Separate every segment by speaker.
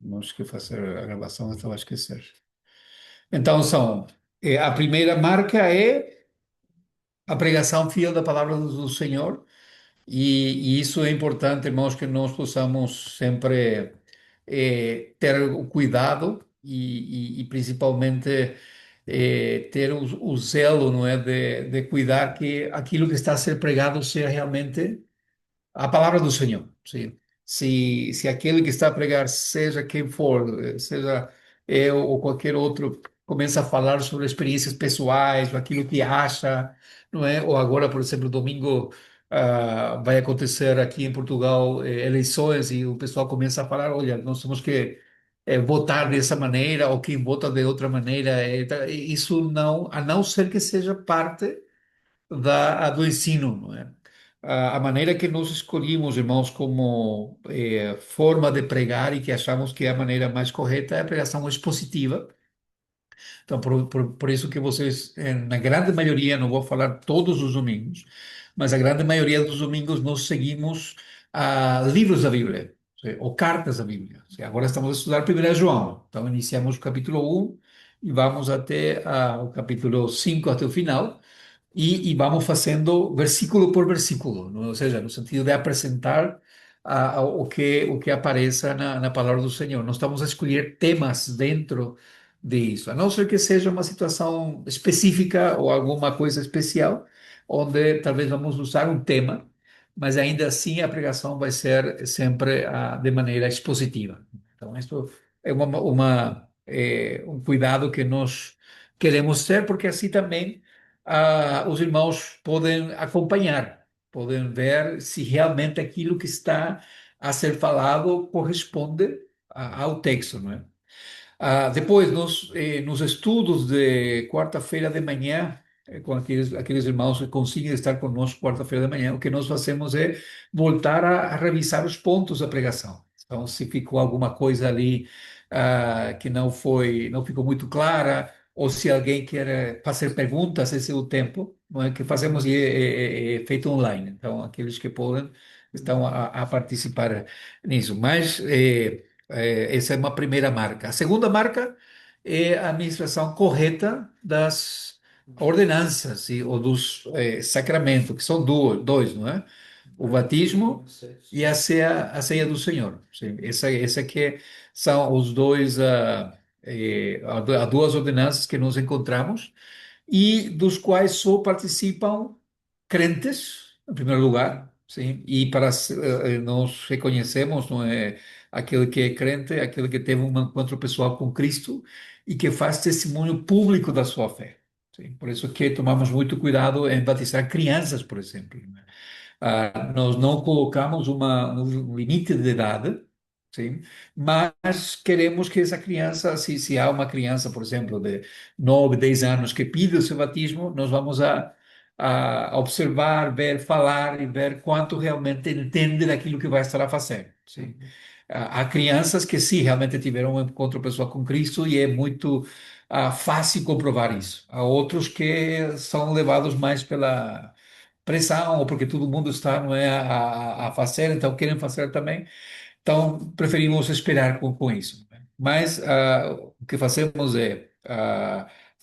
Speaker 1: Temos que fazer a gravação, eu estava a esquecer. Então, a primeira marca é a pregação fiel da palavra do Senhor, e isso é importante, irmãos, que nós possamos sempre ter o cuidado e principalmente ter o zelo, não é, de cuidar que aquilo que está a ser pregado seja realmente a palavra do Senhor. Sim. Se aquele que está a pregar, seja quem for, seja eu ou qualquer outro, começa a falar sobre experiências pessoais, ou aquilo que acha, não é? Ou agora, por exemplo, domingo, vai acontecer aqui em Portugal, eleições, e o pessoal começa a falar: olha, nós temos que votar dessa maneira, ou quem vota de outra maneira. Isso não, a não ser que seja parte do ensino, não é? A maneira que nós escolhemos, irmãos, como forma de pregar e que achamos que é a maneira mais correta é a pregação expositiva. Então, por isso que vocês, na grande maioria, não vou falar todos os domingos, mas a grande maioria dos domingos nós seguimos livros da Bíblia, ou cartas da Bíblia. Agora estamos a estudar 1 João, então iniciamos o capítulo 1 e vamos até o capítulo 5 até o final. E vamos fazendo versículo por versículo, não? Ou seja, no sentido de apresentar o que apareça na palavra do Senhor. Não estamos a escolher temas dentro disso, a não ser que seja uma situação específica ou alguma coisa especial, onde talvez vamos usar um tema, mas ainda assim a pregação vai ser sempre de maneira expositiva. Então, isso é um cuidado que nós queremos ter, porque assim também os irmãos podem acompanhar, podem ver se realmente aquilo que está a ser falado corresponde ao texto, não é? Depois, nos estudos de quarta-feira de manhã, com aqueles irmãos que conseguem estar conosco quarta-feira de manhã, o que nós fazemos é voltar a revisar os pontos da pregação. Então, se ficou alguma coisa ali que não ficou muito clara, ou se alguém quer fazer perguntas, esse é o tempo, não é, que fazemos e é feito online. Então, aqueles que podem estão a participar nisso. Mas essa é uma primeira marca. A segunda marca é a administração correta das ordenanças ou dos sacramentos, que são dois, não é? O batismo e a ceia do Senhor. Sim, essa que são os dois, as duas ordenanças que nós encontramos e dos quais só participam crentes, em primeiro lugar, sim, e nós reconhecemos, não é, aquele que é crente, aquele que teve um encontro pessoal com Cristo e que faz testemunho público da sua fé. Sim. Por isso que tomamos muito cuidado em batizar crianças, por exemplo, né? Nós não colocamos um limite de idade, sim, mas queremos que essa criança, se há uma criança, por exemplo, de 9, 10 anos que pide o seu batismo, nós vamos a observar, ver, falar e ver quanto realmente entende daquilo que vai estar a fazer, sim. Há crianças que sim, realmente tiveram um encontro pessoal com Cristo e é muito fácil comprovar isso. Há outros que são levados mais pela pressão, ou porque todo mundo está, não é, a fazer, então querem fazer também. Então, preferimos esperar com isso. Mas o que fazemos é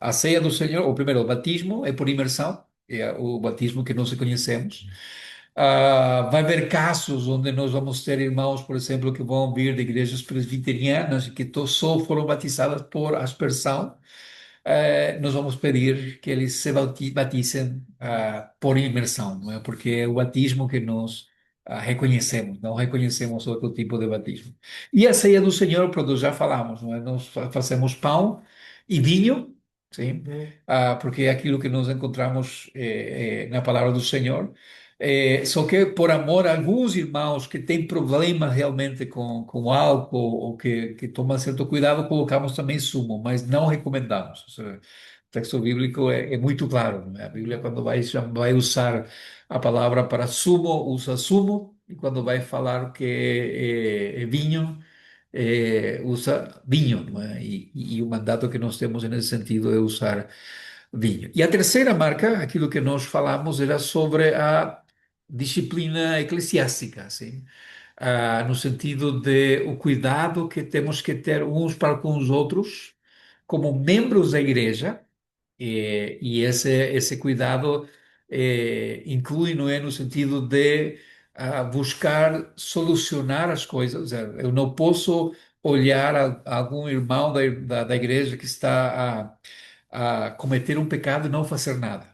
Speaker 1: a ceia do Senhor, o primeiro, o batismo, é por imersão, é o batismo que nós conhecemos. Vai haver casos onde nós vamos ter irmãos, por exemplo, que vão vir de igrejas presbiterianas e que só foram batizadas por aspersão. Nós vamos pedir que eles se batizem por imersão, não é? Porque é o batismo que nós reconhecemos, não reconhecemos outro tipo de batismo. E a ceia do Senhor, pronto, já falamos, não é? Nós fazemos pão e vinho, sim, porque é aquilo que nós encontramos na palavra do Senhor. Só que por amor a alguns irmãos que têm problemas realmente com álcool ou que tomam certo cuidado, colocamos também sumo, mas não recomendamos. Ou seja, o texto bíblico é muito claro, não é? A Bíblia, quando vai usar a palavra para sumo, usa sumo, e quando vai falar que é vinho, usa vinho, não é? E o mandato que nós temos nesse sentido é usar vinho. E a terceira marca, aquilo que nós falamos, era sobre a disciplina eclesiástica, assim. no sentido de o cuidado que temos que ter uns para com os outros, como membros da igreja, e esse cuidado inclui, não é, no sentido de buscar solucionar as coisas. Eu não posso olhar a algum irmão da igreja que está a cometer um pecado e não fazer nada,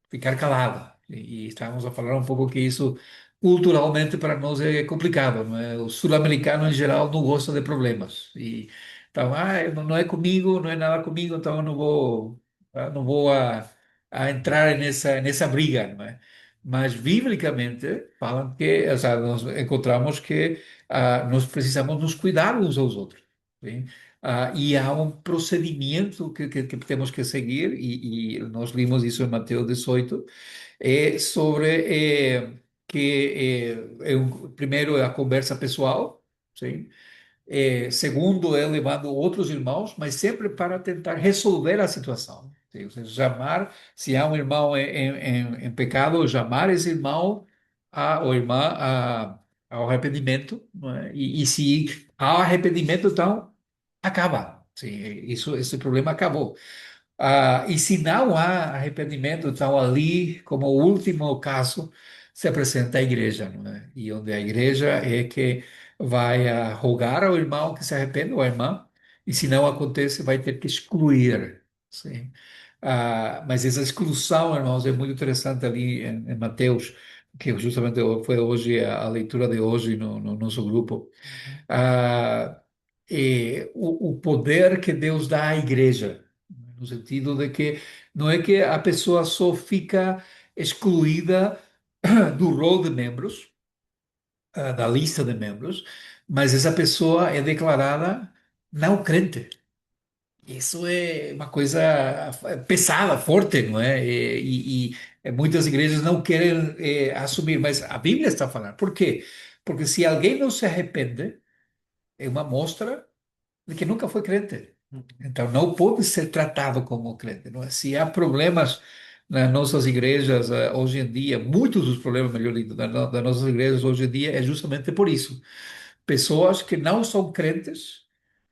Speaker 1: ficar calado. E estávamos a falar um pouco que isso culturalmente para nós é complicado, não é? O sul-americano em geral não gosta de problemas. E então, não é comigo, não é nada comigo, então eu não vou a entrar nessa briga, não é? Mas biblicamente falam que, ou seja, nós encontramos que nós precisamos nos cuidar uns aos outros. Sim? E há um procedimento que temos que seguir, e nós vimos isso em Mateus 18, sobre primeiro é a conversa pessoal, sim? Segundo é levando outros irmãos, mas sempre para tentar resolver a situação. Sim? Ou seja, chamar, se há um irmão em pecado, chamar esse irmão ou irmã ao arrependimento, não é? E se há arrependimento, então acaba. Sim, esse problema acabou. E se não há arrependimento, então ali, como último caso, se apresenta a igreja, não é? E onde a igreja é que vai rogar ao irmão que se arrependa, ou à irmã, e se não acontece, vai ter que excluir, sim. Mas essa exclusão, irmãos, é muito interessante ali em Mateus, que justamente foi hoje a leitura de hoje no nosso grupo. ah, o poder que Deus dá à igreja, no sentido de que não é que a pessoa só fica excluída do rol de membros, da lista de membros, mas essa pessoa é declarada não crente. Isso é uma coisa pesada, forte, não é? Muitas igrejas não querem assumir, mas a Bíblia está falando. Por quê? Porque se alguém não se arrepende, é uma mostra de que nunca foi crente. Então, não pode ser tratado como crente. Não é? Se há problemas nas nossas igrejas hoje em dia, muitos dos problemas, melhor dito, das nossas igrejas hoje em dia é justamente por isso. Pessoas que não são crentes,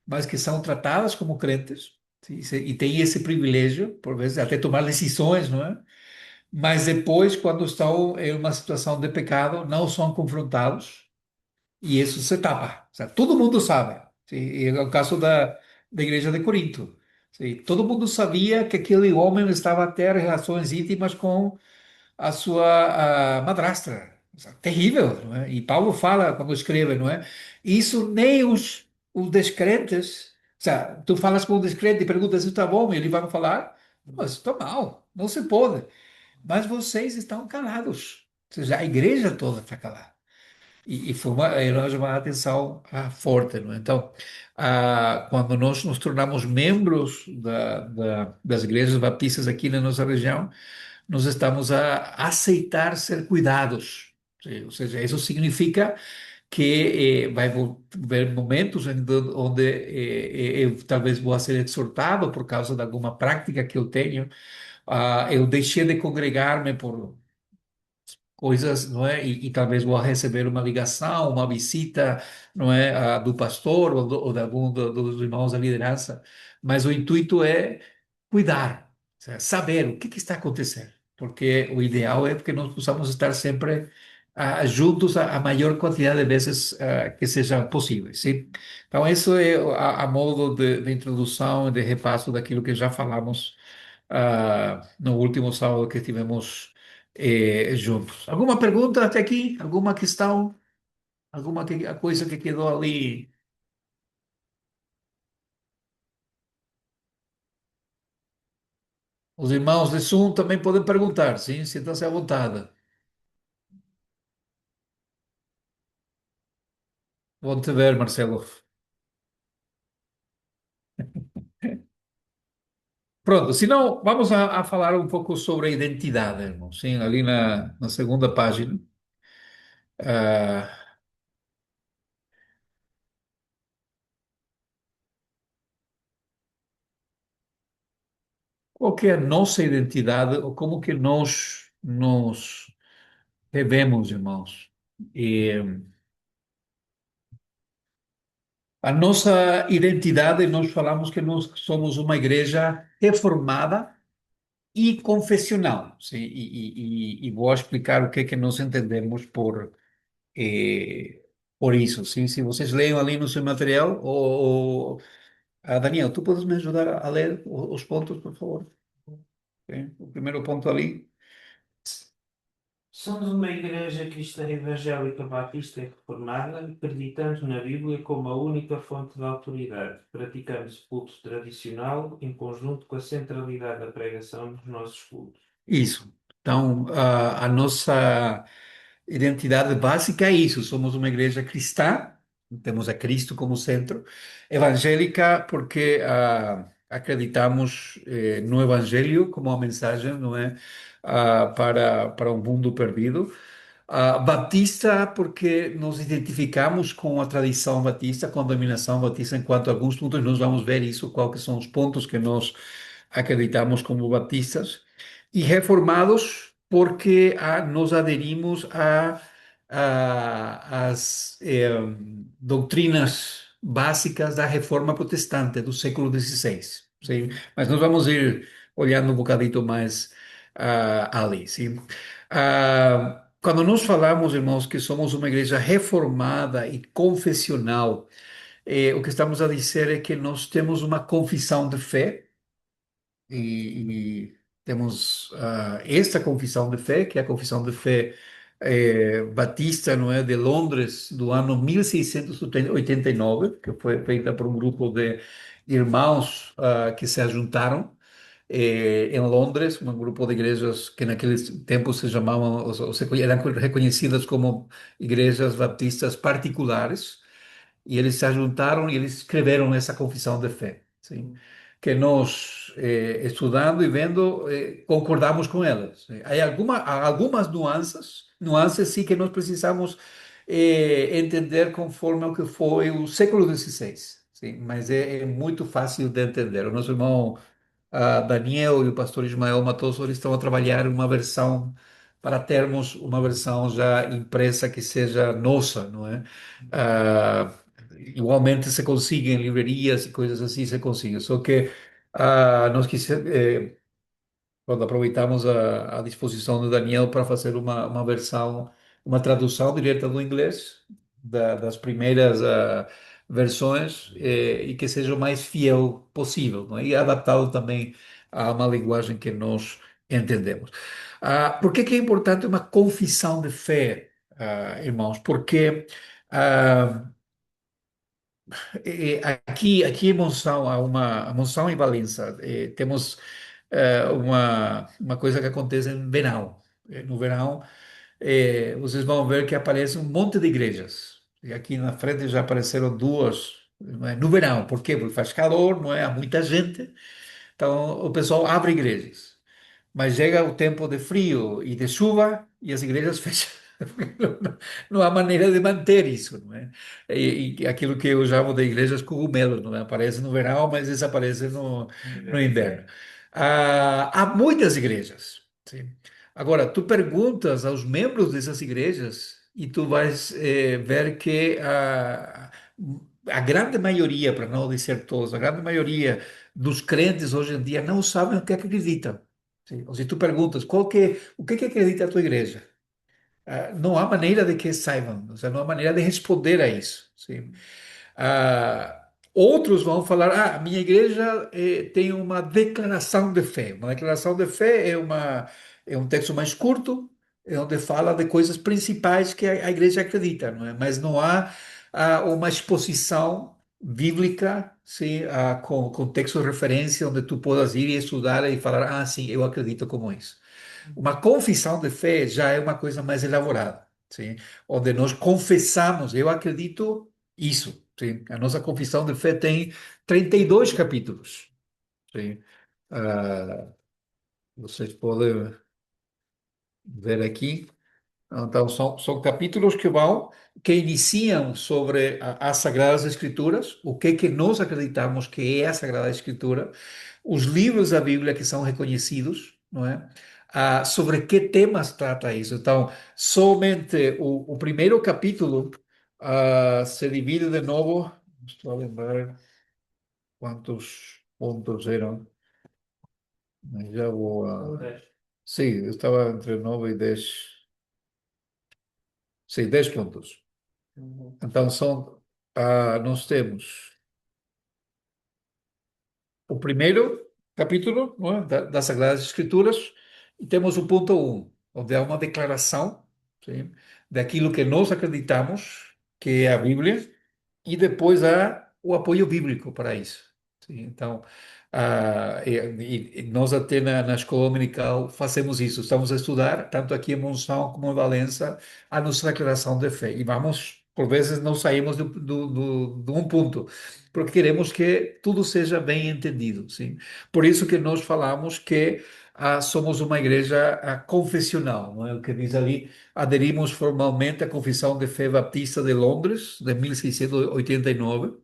Speaker 1: mas que são tratadas como crentes, e têm esse privilégio, por vezes, até tomar decisões, não é? Mas depois, quando estão em uma situação de pecado, não são confrontados e isso se tapa. Sabe? Todo mundo sabe. Sim, e é o caso da igreja de Corinto. Sim, todo mundo sabia que aquele homem estava a ter relações íntimas com a sua madrastra. Terrível, não é? E Paulo fala, quando escreve, não é? Isso nem os descrentes. O sea, tu falas com um descrente e perguntas se está bom, e ele vai falar, mas está mal, não se pode. Mas vocês estão calados. Ou seja, a igreja toda está calada. E foi uma atenção forte, não é? Então, quando nós nos tornamos membros das igrejas batistas aqui na nossa região, nós estamos a aceitar ser cuidados. Sim, ou seja, isso significa que vai haver momentos onde eu talvez vou ser exortado por causa de alguma prática que eu tenho. Eu deixei de congregar-me por coisas, não é? E talvez vou receber uma ligação, uma visita, não é, do pastor ou de algum dos irmãos da liderança, mas o intuito é cuidar, saber o que está acontecendo, porque o ideal é que nós possamos estar sempre juntos a maior quantidade de vezes que seja possível, sim? Então, isso é a modo de introdução e de repasso daquilo que já falamos no último sábado que tivemos juntos. Alguma pergunta até aqui? Alguma questão? Alguma a coisa que quedou ali? Os irmãos de Zoom também podem perguntar, sim? Sinta-se à vontade. Bom te ver, Marcelo. Pronto, se não, vamos a falar um pouco sobre a identidade, irmão. Sim, ali na segunda página. Ah, qual que é a nossa identidade ou como que nós nos devemos, irmãos? A nossa identidade, nós falamos que nós somos uma igreja reformada e confessional, sim, e vou explicar o que é que nós entendemos eh, por isso, sim. Se vocês leiam ali no seu material, Daniel, tu podes me ajudar a ler os pontos, por favor? Sim, o primeiro ponto ali.
Speaker 2: Somos uma igreja cristã evangélica batista e reformada, acreditamos na Bíblia como a única fonte de autoridade. Praticamos culto tradicional em conjunto com a centralidade da pregação dos nossos cultos.
Speaker 1: Isso. Então, a nossa identidade básica é isso. Somos uma igreja cristã, temos a Cristo como centro, evangélica, porque acreditamos no Evangelho como uma mensagem, não é? Para um mundo perdido. Batista, porque nos identificamos com a tradição batista, com a dominação batista, enquanto alguns pontos nós vamos ver isso, quais são os pontos que nós acreditamos como batistas. E reformados, porque nos aderimos às doutrinas básicas da Reforma Protestante do século XVI. Sim? Mas nós vamos ir olhando um bocadito mais ali, sim? Quando nós falamos, irmãos, que somos uma igreja reformada e confessional, o que estamos a dizer é que nós temos uma confissão de fé e temos esta confissão de fé, que é a confissão de fé batista, não é, de Londres, do ano 1689, que foi feita por um grupo de irmãos que se juntaram em Londres, um grupo de igrejas que naqueles tempos se chamavam, eram reconhecidas como igrejas batistas particulares, e eles se juntaram e eles escreveram essa confissão de fé, sim? Que nós, estudando e vendo, concordamos com elas. Há algumas nuances sim que nós precisamos entender conforme o que foi o século XVI, sim? Mas é muito fácil de entender. O nosso irmão Daniel e o pastor Ismael Matoso eles estão a trabalhar uma versão para termos uma versão já impressa que seja nossa, não é? Ah, igualmente se consegue em livrarias e coisas assim, se consegue. Só que nós quando aproveitamos a disposição de Daniel para fazer uma versão, uma tradução direta do inglês, das primeiras versões, e que seja o mais fiel possível, não é? E adaptado também a uma linguagem que nós entendemos. Por que que é importante uma confissão de fé, irmãos? Porque ah, aqui em Monção, há Monção e Valença, temos uma coisa que acontece no verão. No verão, vocês vão ver que aparece um monte de igrejas. E aqui na frente já apareceram duas, não é? No verão. Por quê? Porque faz calor, não é? Há muita gente. Então o pessoal abre igrejas. Mas chega o tempo de frio e de chuva e as igrejas fecham. Não há maneira de manter isso, não é? E aquilo que eu chamo de igrejas cogumelos, não é? Aparece no verão, mas desaparece no inverno. Há muitas igrejas, sim. Agora, tu perguntas aos membros dessas igrejas e tu vais ver que a grande maioria, para não dizer todos, a grande maioria dos crentes hoje em dia não sabem o que acreditam. Sim. Ou se tu perguntas o que acredita a tua igreja, não há maneira de que saibam, ou seja, não há maneira de responder a isso. Sim. Outros vão falar, a minha igreja tem uma declaração de fé. Uma declaração de fé é um texto mais curto, onde fala de coisas principais que a igreja acredita, não é? Mas não há, uma exposição bíblica, sim, com texto de referência, onde tu podas ir e estudar e falar, sim, eu acredito como isso. Uma confissão de fé já é uma coisa mais elaborada, sim? Onde nós confessamos, eu acredito isso, sim? A nossa confissão de fé tem 32 capítulos, sim? Ah, vocês podem ver aqui. Então, são capítulos que iniciam sobre as Sagradas Escrituras, o que nós acreditamos que é a Sagrada Escritura, os livros da Bíblia que são reconhecidos, não é? Sobre que temas trata isso. Então, somente o primeiro capítulo se divide de novo. estou a lembrar quantos pontos eram, mas já vou a...
Speaker 2: 10.
Speaker 1: Sim, eu estava entre 9 e 10. Sim, 10 pontos.
Speaker 2: Uhum.
Speaker 1: Então nós temos o primeiro capítulo, não é, das Sagradas Escrituras, e temos o ponto um, onde há uma declaração, sim, daquilo que nós acreditamos, que é a Bíblia, e depois há o apoio bíblico para isso. Sim, então, e nós até na escola dominical fazemos isso. Estamos a estudar, tanto aqui em Monção como em Valença, a nossa declaração de fé. E vamos, por vezes, não saímos de um ponto, porque queremos que tudo seja bem entendido. Sim? Por isso que nós falamos que somos uma igreja confessional, não é o que diz ali? Aderimos formalmente à Confissão de Fé Baptista de Londres, de 1689.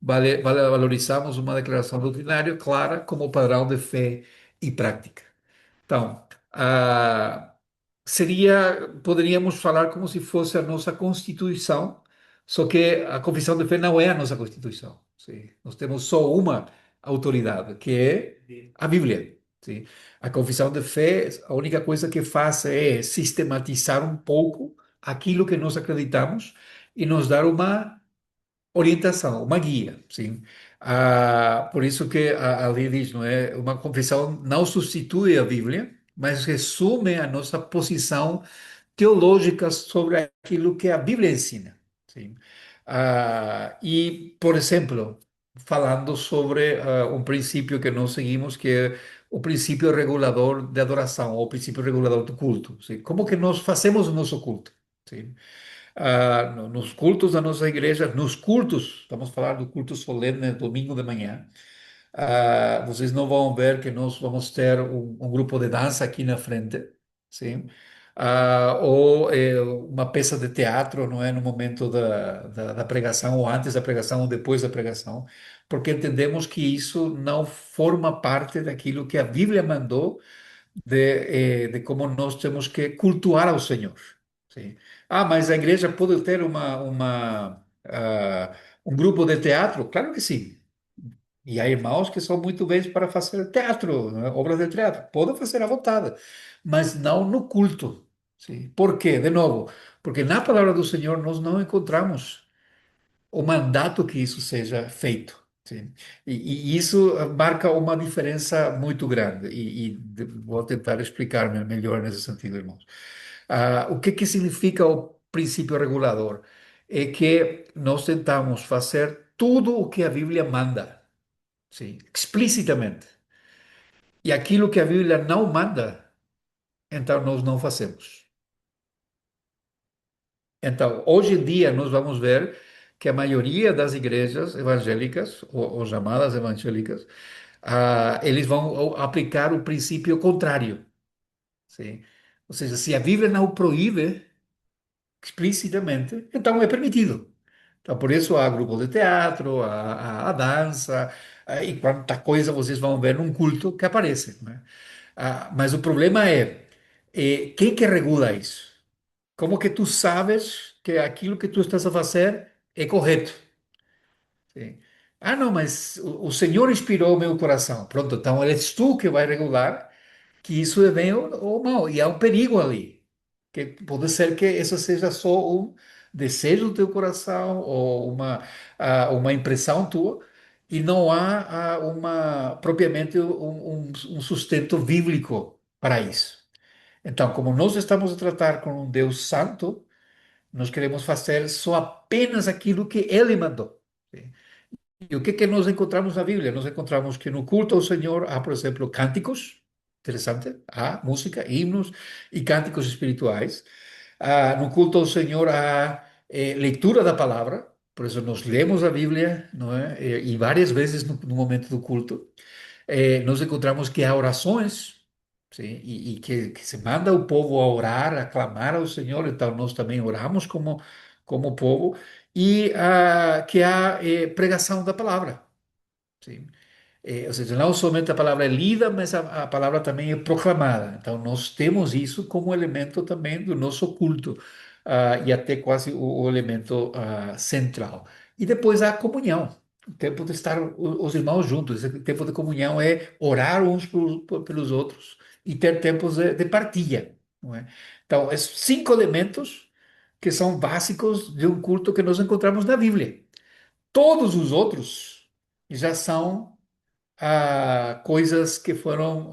Speaker 1: Valorizamos uma declaração doutrinária clara como padrão de fé e prática. Então, poderíamos falar como se fosse a nossa Constituição, só que a Confissão de Fé não é a nossa Constituição. Sim. Nós temos só uma autoridade, que é a Bíblia. Sim. A Confissão de Fé, a única coisa que faz é sistematizar um pouco aquilo que nós acreditamos e nos dar uma orientação, uma guia, sim. Por isso que a lei diz, não é? Uma confissão não substitui a Bíblia, mas resume a nossa posição teológica sobre aquilo que a Bíblia ensina, sim. E, por exemplo, falando sobre um princípio que nós seguimos, que é o princípio regulador de adoração, ou o princípio regulador do culto, sim. Como que nós fazemos o nosso culto, sim? Nos cultos da nossa igreja, nos cultos, estamos falando do culto solene, domingo de manhã, vocês não vão ver que nós vamos ter um grupo de dança aqui na frente, sim? Ou uma peça de teatro, não é, no momento da pregação, ou antes da pregação, ou depois da pregação, porque entendemos que isso não forma parte daquilo que a Bíblia mandou de como nós temos que cultuar ao Senhor. Sim. Mas a igreja pode ter um grupo de teatro? Claro que sim. E há irmãos que são muito bem para fazer teatro, né? Obras de teatro. Podem fazer à vontade, mas não no culto. Sim. Por quê? De novo, porque na palavra do Senhor nós não encontramos o mandato que isso seja feito. Sim. E isso marca uma diferença muito grande. Vou tentar explicar melhor nesse sentido, irmãos. O que significa o princípio regulador? É que nós tentamos fazer tudo o que a Bíblia manda, sim, explicitamente. E aquilo que a Bíblia não manda, então nós não fazemos. Então, hoje em dia, nós vamos ver que a maioria das igrejas evangélicas, ou chamadas evangélicas, eles vão aplicar o princípio contrário. Sim? Ou seja, se a Bíblia não proíbe explicitamente, então é permitido. Então, por isso há grupo de teatro, há dança, e quanta coisa vocês vão ver num culto que aparece, né? Mas o problema quem que regula isso? Como que tu sabes que aquilo que tu estás a fazer é correto? Sim. Não, mas o Senhor inspirou o meu coração. Pronto, então eres tu que vai regular que isso é bem ou mal. E há um perigo ali. Que pode ser que isso seja só um desejo do teu coração ou uma impressão tua e não há propriamente um sustento bíblico para isso. Então, como nós estamos a tratar com um Deus santo, nós queremos fazer só apenas aquilo que Ele mandou. Sim. E o que nós encontramos na Bíblia? Nós encontramos que no culto ao Senhor há, por exemplo, cânticos, interessante, há música, himnos e cânticos espirituais. No culto ao Senhor há leitura da palavra, por isso nós lemos a Bíblia, não é? E várias vezes no momento do culto. Nós encontramos que há orações, sim, e que se manda o povo a orar, a clamar ao Senhor, então nós também oramos como povo, e que há pregação da palavra. Sim. Ou seja, não somente a palavra é lida, mas a palavra também é proclamada. Então, nós temos isso como elemento também do nosso culto, e até quase o elemento central. E depois a comunhão, o tempo de estar os irmãos juntos. Esse tempo de comunhão é orar uns pelos outros e ter tempos de partilha, não é? Então, esses cinco elementos que são básicos de um culto que nós encontramos na Bíblia. Todos os outros já são coisas que foram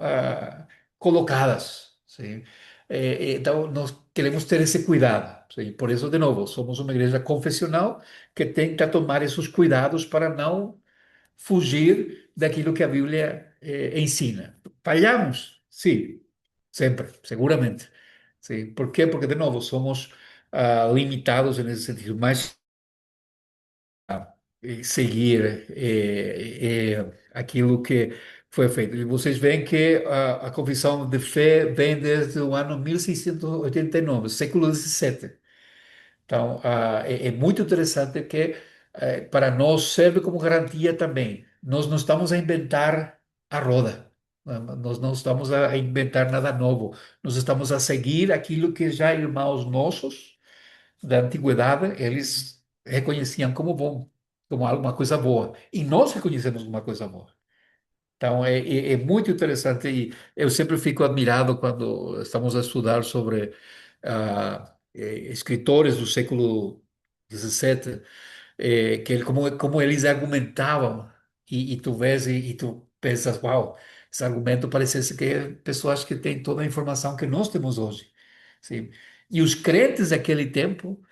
Speaker 1: colocadas, sim. Então, nós queremos ter esse cuidado, sim. Por isso, de novo, somos uma igreja confessional que tenta tomar esses cuidados para não fugir daquilo que a Bíblia ensina. Falhamos? Sim, sempre, seguramente. Sim. Por quê? Porque, de novo, somos limitados nesse sentido, mas seguir aquilo que foi feito. E vocês veem que a confissão de fé vem desde o ano 1689, século XVII. Então, é muito interessante que para nós serve como garantia também. Nós não estamos a inventar a roda. Nós não estamos a inventar nada novo. Nós estamos a seguir aquilo que já irmãos nossos da antiguidade, eles reconheciam como bom, como alguma coisa boa. E nós reconhecemos como uma coisa boa. Então, é muito interessante e eu sempre fico admirado quando estamos a estudar sobre escritores do século XVII, como eles argumentavam, e tu vês e tu pensas, uau, esse argumento parece que é pessoas que têm toda a informação que nós temos hoje. Sim. E os crentes daquele tempo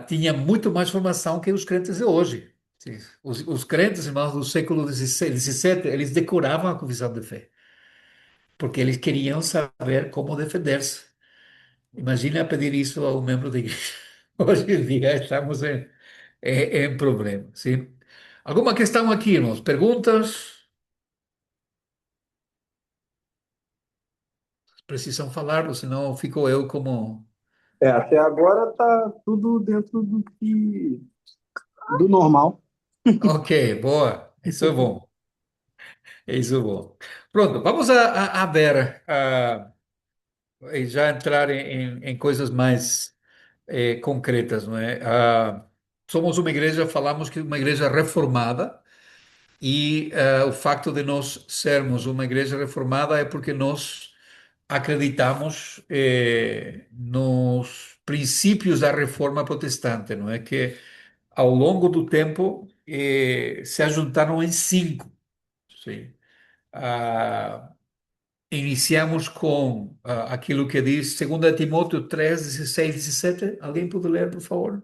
Speaker 1: tinham muito mais informação que os crentes de hoje. Sim. Os crentes, irmãos, do século XVII, eles decoravam a confissão de fé, porque eles queriam saber como defender-se. Imagina pedir isso a um membro da igreja. Hoje em dia estamos em problema, sim? Alguma questão aqui, irmãos? Perguntas? Precisam falar, senão fico eu como...
Speaker 3: Até agora tá tudo dentro do normal.
Speaker 1: Ok, boa. Isso é bom. Isso é bom. Pronto, vamos a ver, e já entrar em coisas mais concretas, não é? Somos uma igreja, falamos que uma igreja reformada, e o facto de nós sermos uma igreja reformada é porque nós acreditamos nos princípios da reforma protestante, não é? Que ao longo do tempo se ajuntaram em cinco. Sim. Ah, iniciamos com aquilo que diz 2 Timóteo 3, 16, 17. Alguém pode ler, por favor?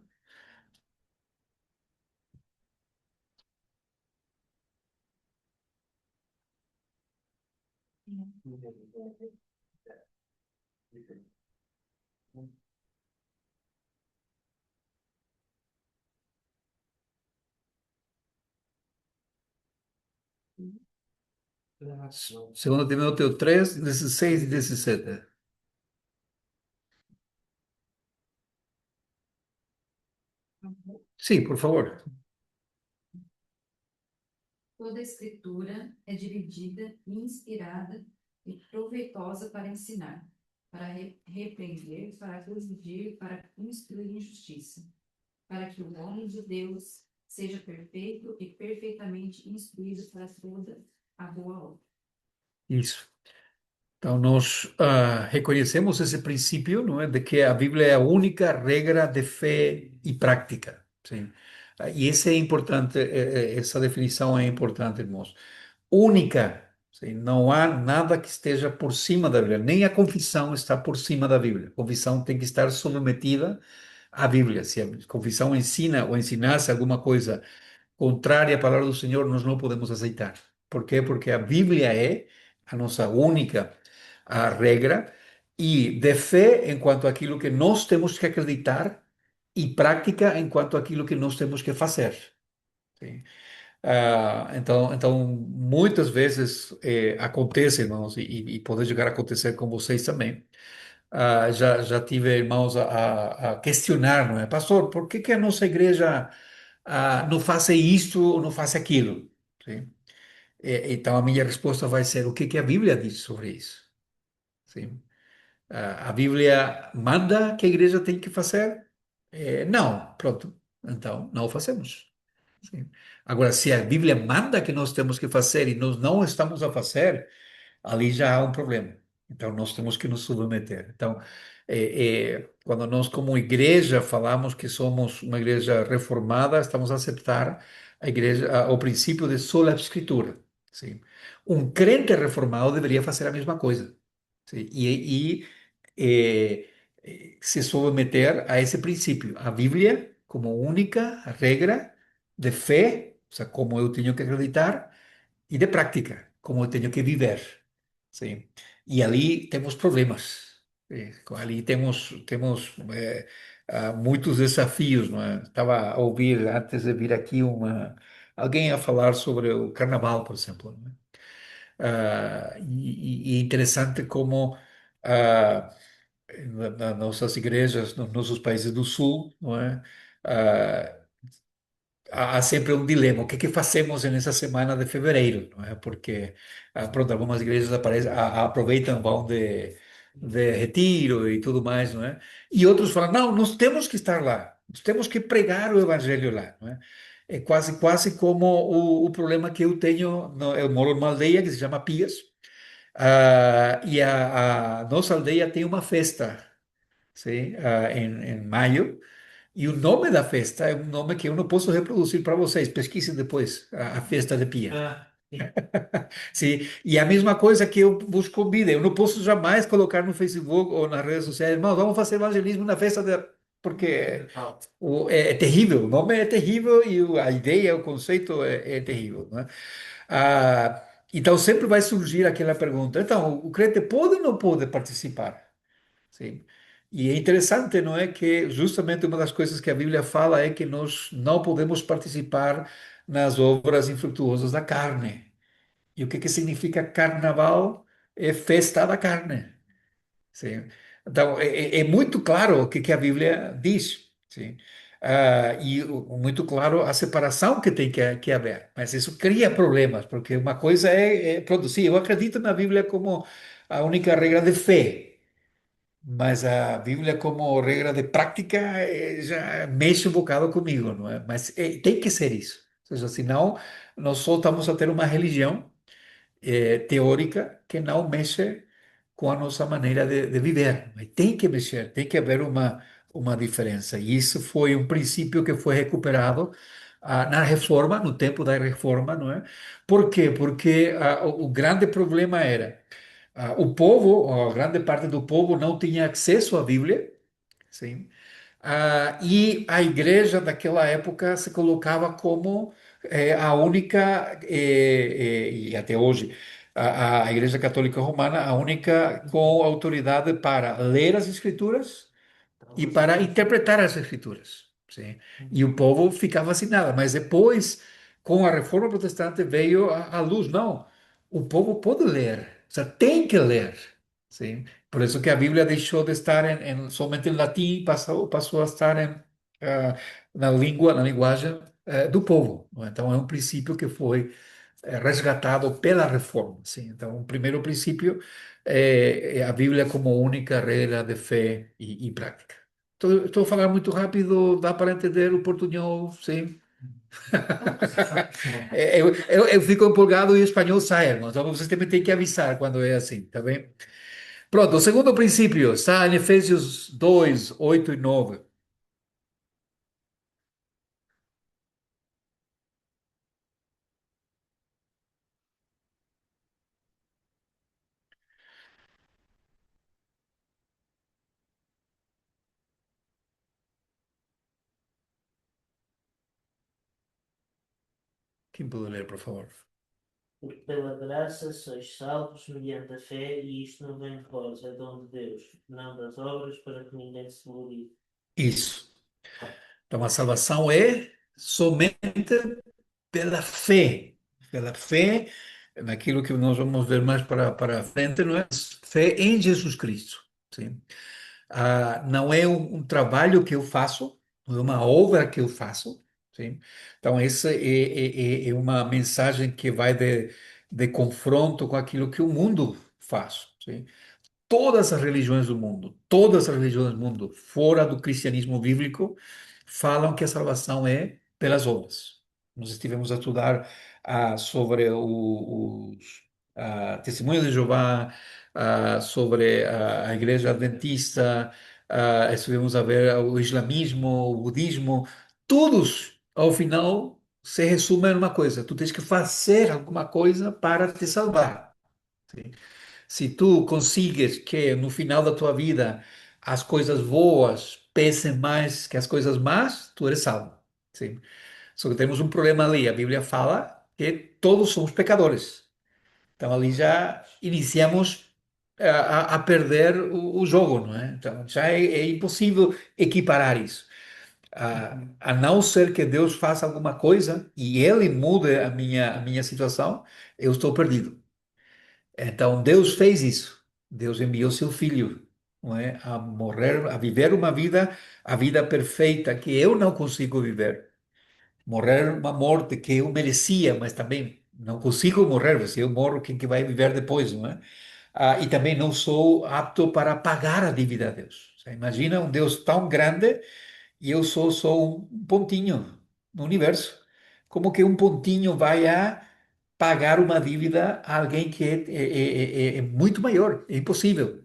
Speaker 1: Segundo Timóteo 3, 16 e 17. Sim, por favor.
Speaker 4: Toda a escritura é dividida e inspirada e proveitosa para ensinar, para repreender, para corrigir, para instruir em justiça, para que o homem de Deus seja perfeito e perfeitamente instruído para toda a boa obra.
Speaker 1: Isso. Então, nós reconhecemos esse princípio, não é, de que a Bíblia é a única regra de fé e prática. Sim. E esse é importante, essa definição é importante, irmãos. Única. Sim. Não há nada que esteja por cima da Bíblia. Nem a confissão está por cima da Bíblia. A confissão tem que estar submetida à Bíblia. Se a confissão ensina ou ensinasse alguma coisa contrária à palavra do Senhor, nós não podemos aceitar. Por quê? Porque a Bíblia é a nossa única regra e de fé enquanto aquilo que nós temos que acreditar e prática enquanto aquilo que nós temos que fazer. Sim. Então, muitas vezes acontece, irmãos, e pode chegar a acontecer com vocês também. Já tive irmãos a questionar, não é? Pastor, por que a nossa igreja não faz isto ou não faz aquilo? Sim. Então, a minha resposta vai ser: o que a Bíblia diz sobre isso? Sim. A Bíblia manda que a igreja tem que fazer? Não, pronto. então não o fazemos. Sim. Agora, se a Bíblia manda que nós temos que fazer e nós não estamos a fazer, ali já há um problema. Então, nós temos que nos submeter. Então, quando nós, como igreja, falamos que somos uma igreja reformada, estamos a aceitar a igreja, o princípio de sola escritura. Sim. Um crente reformado deveria fazer a mesma coisa. Sim. Se submeter a esse princípio, a Bíblia como única regra de fé, ou seja, como eu tenho que acreditar, e de prática, como eu tenho que viver. Sim. E ali temos problemas. Ali temos muitos desafios, não é? Estava a ouvir, antes de vir aqui, alguém a falar sobre o carnaval, por exemplo. Não é? E é interessante como nas nossas igrejas, nos nossos países do Sul, não é? Ah, há sempre um dilema. O que fazemos nessa semana de fevereiro, não é? Porque, pronto, algumas igrejas aproveitam, vão de retiro e tudo mais, não é? E outros falam, não, nós temos que estar lá, nós temos que pregar o evangelho lá, não é? É quase como o problema que eu tenho, eu moro numa aldeia que se chama Pias, e a nossa aldeia tem uma festa, sim, em maio, e o nome da festa é um nome que eu não posso reproduzir para vocês. Pesquisem depois a festa de Pia.
Speaker 2: Sim.
Speaker 1: Sim, e a mesma coisa que eu vos convido. Eu não posso jamais colocar no Facebook ou nas redes sociais, irmão, vamos fazer evangelismo na festa de... Porque é terrível, o nome é terrível e a ideia, o conceito é terrível, né? Então sempre vai surgir aquela pergunta, então, o crente pode ou não pode participar? Sim. E é interessante, não é, que justamente uma das coisas que a Bíblia fala é que nós não podemos participar nas obras infrutuosas da carne. E o que significa carnaval? É festa da carne. Sim. Então, é muito claro o que a Bíblia diz. Sim. Muito claro a separação que tem que haver. Mas isso cria problemas, porque uma coisa é produzir. Eu acredito na Bíblia como a única regra de fé. Mas a Bíblia, como regra de prática, já mexe um bocado comigo, não é? Mas tem que ser isso. Ou seja, senão, nós só estamos a ter uma religião teórica que não mexe com a nossa maneira de viver. Mas tem que mexer, tem que haver uma diferença. E isso foi um princípio que foi recuperado na reforma, no tempo da reforma, não é? Por quê? Porque o grande problema era. O povo, a grande parte do povo, não tinha acesso à Bíblia, sim. E a igreja daquela época se colocava como a única, e até hoje, a Igreja Católica Romana, a única com autoridade para ler as Escrituras e para interpretar as Escrituras. Sim. E o povo ficava sem nada. Mas depois, com a Reforma Protestante, veio a luz. Não, o povo pode ler, ou seja, tem que ler. Sim. Por isso que a Bíblia deixou de estar somente em latim e passou a estar na linguagem do povo. Não é? Então, é um princípio que foi resgatado pela reforma. Sim. Então, o primeiro princípio é a Bíblia como única regra de fé e prática. Estou a falar muito rápido, dá para entender o portunhol, sim? Eu fico empolgado e o espanhol sai, irmão. Então vocês também têm que avisar quando é assim, tá bem? Pronto, o segundo princípio está em Efésios 2, 8 e 9. Quem pode ler, por favor?
Speaker 5: Porque pela graça sois salvos mediante a fé, e isto não vem de vós, é dom de Deus, não das obras, para que ninguém se glorie.
Speaker 1: Isso. Então a salvação é somente pela fé. Pela fé, naquilo que nós vamos ver mais para frente, não é? Fé em Jesus Cristo. Sim. Não é um trabalho que eu faço, não é uma obra que eu faço. Sim? Então, essa é uma mensagem que vai de confronto com aquilo que o mundo faz. Sim? Todas as religiões do mundo, fora do cristianismo bíblico, falam que a salvação é pelas obras. Nós estivemos a estudar sobre os testemunhos de Jeová, sobre a Igreja Adventista, estivemos a ver o islamismo, o budismo, todos, ao final, se resumem em uma coisa: tu tens que fazer alguma coisa para te salvar. Sim. Se tu consegues que no final da tua vida as coisas boas pesem mais que as coisas más, tu eres salvo. Sim. Só que temos um problema ali. A Bíblia fala que todos somos pecadores. Então ali já iniciamos a perder o jogo, não é? Então já é impossível equiparar isso. A não ser que Deus faça alguma coisa e Ele mude a minha situação, eu estou perdido. Então Deus fez isso. Deus enviou seu filho, não é? A morrer, a viver uma vida, a vida perfeita que eu não consigo viver. Morrer uma morte que eu merecia, mas também não consigo morrer. Se eu morro, quem que vai viver depois, não é? E também não sou apto para pagar a dívida a Deus. Você imagina um Deus tão grande e eu sou só um pontinho no universo. Como que um pontinho vai a pagar uma dívida a alguém que é muito maior? É impossível.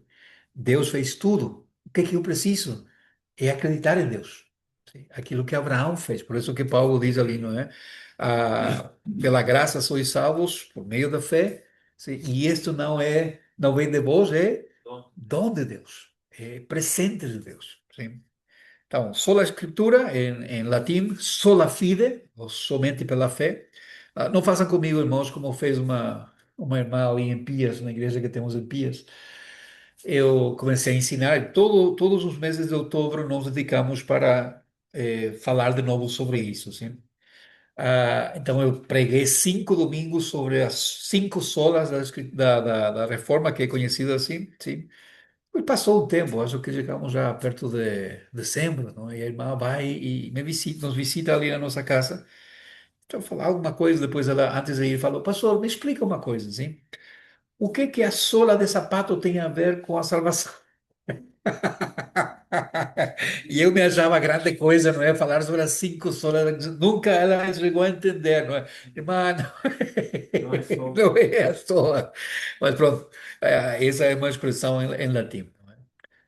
Speaker 1: Deus fez tudo. O que é que eu preciso? É acreditar em Deus. Sim, aquilo que Abraão fez. Por isso que Paulo diz ali, não é? Pela graça sois salvos por meio da fé. Sim, e isto não vem de vós, é dom de Deus. É presente de Deus. Sim. Então, sola escritura, em latim, sola fide, ou somente pela fé. Não façam comigo, irmãos, como fez uma irmã ali em Pias, na igreja que temos em Pias. Eu comecei a ensinar, todos os meses de outubro nós dedicamos para falar de novo sobre isso, sim? Então eu preguei 5 domingos sobre as 5 solas da Reforma, que é conhecida assim, sim? E passou um tempo, acho que chegamos já perto de dezembro, não? E a irmã vai e nos visita ali na nossa casa. Então, falar alguma coisa, depois ela, antes de ir, falou: Pastor, me explica uma coisa, assim. O que que a sola de sapato tem a ver com a salvação? E eu me achava grande coisa, não é? Falar sobre as 5 solas. Nunca ela chegou a entender, não é? Irmã,
Speaker 2: Não é só.
Speaker 1: não é a sola. Mas pronto, essa é uma expressão em latim.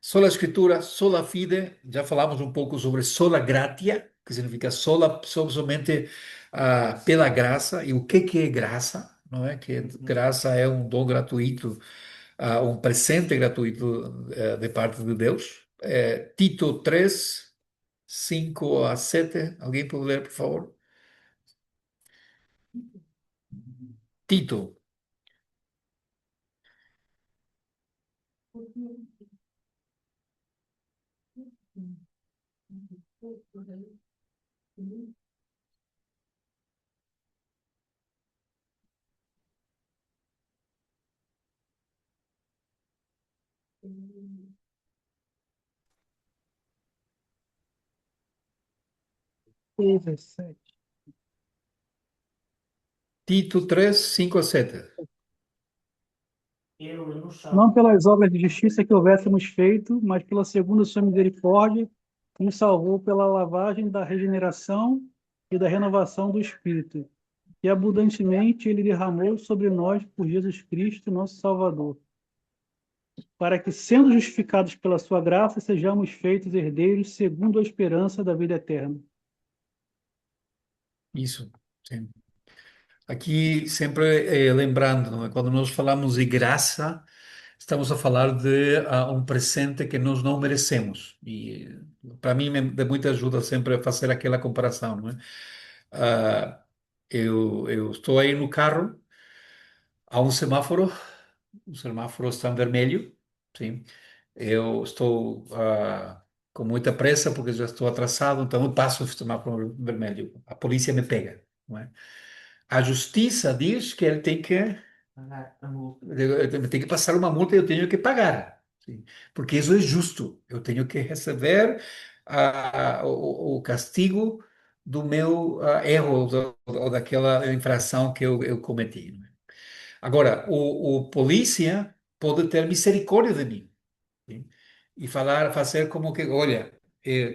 Speaker 1: Sola Escritura, sola fide, já falamos um pouco sobre sola gratia, que significa somente pela graça. E o que é graça? Não é? Que graça é um dom gratuito, um presente gratuito de parte de Deus. Tito 3, 5 a 7. Alguém pode ler, por favor? Tito. Tito 3, 5 a 7.
Speaker 5: Ele nos
Speaker 6: Não
Speaker 5: salvou.
Speaker 6: pelas obras de justiça que houvéssemos feito, mas pela segunda sua misericórdia, nos salvou pela lavagem da regeneração e da renovação do Espírito, e abundantemente ele derramou sobre nós por Jesus Cristo, nosso Salvador, para que, sendo justificados pela sua graça, sejamos feitos herdeiros segundo a esperança da vida eterna.
Speaker 1: Isso. Sim. Aqui, sempre lembrando, não é? Quando nós falamos de graça, estamos a falar de um presente que nós não merecemos. E para mim, me dá muita ajuda sempre a fazer aquela comparação, não é? Ah, eu estou aí no carro, há um semáforo, o semáforo está em vermelho, sim. Eu estou com muita pressa porque já estou atrasado, então eu passo o semáforo vermelho. A polícia me pega, não é? A justiça diz que ele tem que
Speaker 2: Pagar a multa.
Speaker 1: eu tenho que passar uma multa e eu tenho que pagar, sim, porque isso é justo. Eu tenho que receber o castigo do meu erro ou daquela infração que eu cometi, né? Agora, o polícia pode ter misericórdia de mim, sim, e fazer como que, olha,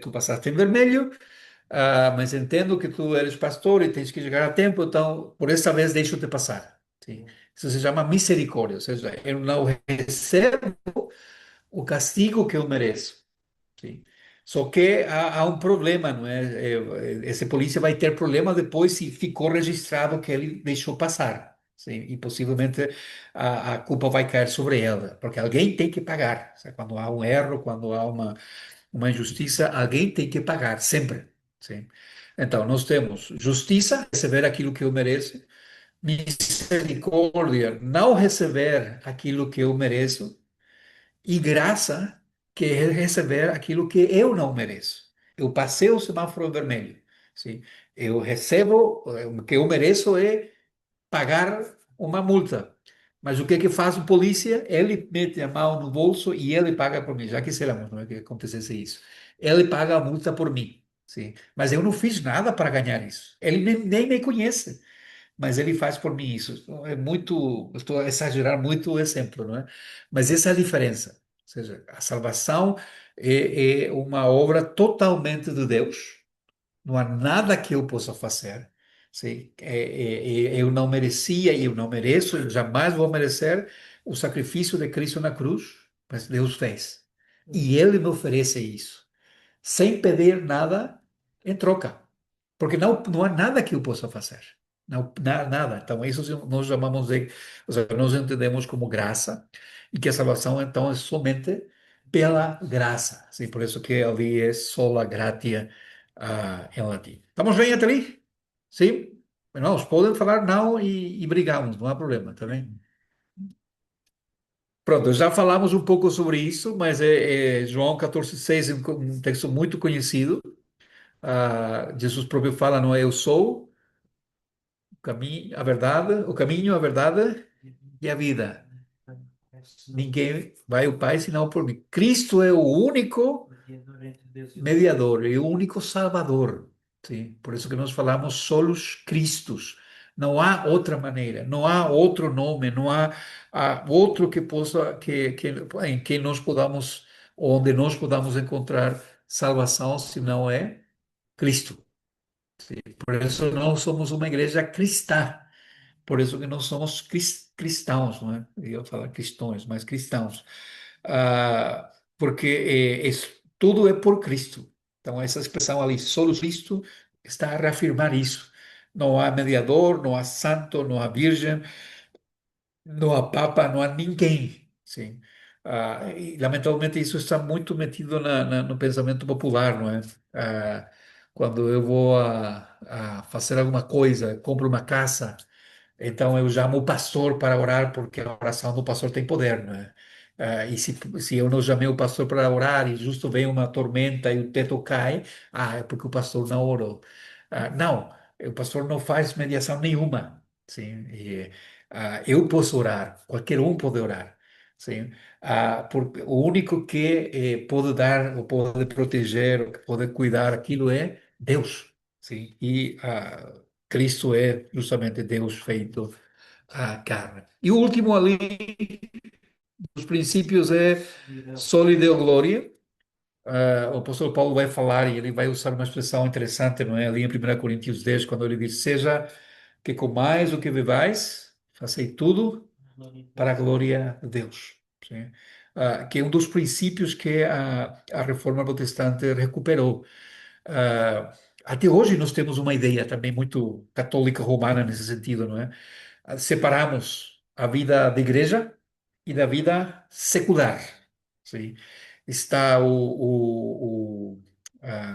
Speaker 1: tu passaste em vermelho, mas entendo que tu eres pastor e tens que chegar a tempo, então por esta vez deixo-te passar. Sim. Isso se chama misericórdia, ou seja, eu não recebo o castigo que eu mereço. Sim. Só que há um problema, não é? Esse polícia vai ter problema depois se ficou registrado que ele deixou passar. Sim. E possivelmente a culpa vai cair sobre ela, porque alguém tem que pagar. Sabe? Quando há um erro, quando há uma injustiça, alguém tem que pagar, sempre. Sim. Então, nós temos justiça, receber aquilo que eu mereço, misericórdia, não receber aquilo que eu mereço, e graça, que é receber aquilo que eu não mereço. Eu passei o semáforo vermelho, sim? Eu recebo, o que eu mereço é pagar uma multa. Mas o que que faz o polícia? Ele mete a mão no bolso e ele paga por mim. Já quiséramos, não é que acontecesse isso. Ele paga a multa por mim, sim? Mas eu não fiz nada para ganhar isso. Ele nem me conhece, mas ele faz por mim isso. É muito, estou a exagerar muito o exemplo, não é? Mas essa é a diferença. Ou seja, a salvação é uma obra totalmente de Deus. Não há nada que eu possa fazer. Sim? Eu não merecia e eu não mereço, eu jamais vou merecer o sacrifício de Cristo na cruz, mas Deus fez. E Ele me oferece isso, sem pedir nada em troca. Porque não há nada que eu possa fazer. Não, nada. Então, isso nós chamamos de, ou seja, nós entendemos como graça, e que a salvação, então, é somente pela graça. Sim, por isso que ali é sola gratia, em latim. Estamos bem até ali? Sim? Irmãos, podem falar não e brigamos, não há problema, tá bem? Pronto, já falamos um pouco sobre isso, mas é João 14,6 é um texto muito conhecido. Jesus próprio fala, não é? Eu sou o caminho, a verdade e a vida. Ninguém vai ao Pai senão por mim. Cristo é o único
Speaker 2: Mediador entre Deus e o
Speaker 1: mediador e o único Salvador. Sim? Por isso que nós falamos solos Cristos. Não há outra maneira, não há outro nome, não há outro que possa em que nós podamos, onde nós podamos encontrar salvação, se não é Cristo. Por isso nós somos uma igreja cristã. Por isso que nós somos cristãos, não é? Eu ia falar cristãos, mas cristãos. Porque tudo é por Cristo. Então, essa expressão ali, solo Cristo, está a reafirmar isso. Não há mediador, não há santo, não há virgem, não há papa, não há ninguém. Sim. E, lamentavelmente, isso está muito metido no pensamento popular, não é? Quando eu vou a fazer alguma coisa, compro uma casa. Então eu chamo o pastor para orar, porque a oração do pastor tem poder, né? E se eu não chamei o pastor para orar e justo vem uma tormenta e o teto cai, é porque o pastor não orou. Não, o pastor não faz mediação nenhuma, sim? Eu posso orar, qualquer um pode orar, sim? Porque o único que pode dar, ou pode proteger, ou que pode cuidar aquilo é Deus, sim? E Cristo é justamente Deus feito a carne. E o último ali dos princípios é
Speaker 2: Deus.
Speaker 1: soli Deo Glória. O apóstolo Paulo vai falar e ele vai usar uma expressão interessante, não é? Ali em 1 Coríntios 10, quando ele diz: Seja que comais o que bebais, fazei tudo para a glória de Deus. Sim? Que é um dos princípios que a Reforma Protestante recuperou. Até hoje nós temos uma ideia também muito católica romana nesse sentido, não é? Separamos a vida da igreja e da vida secular. Sim? Está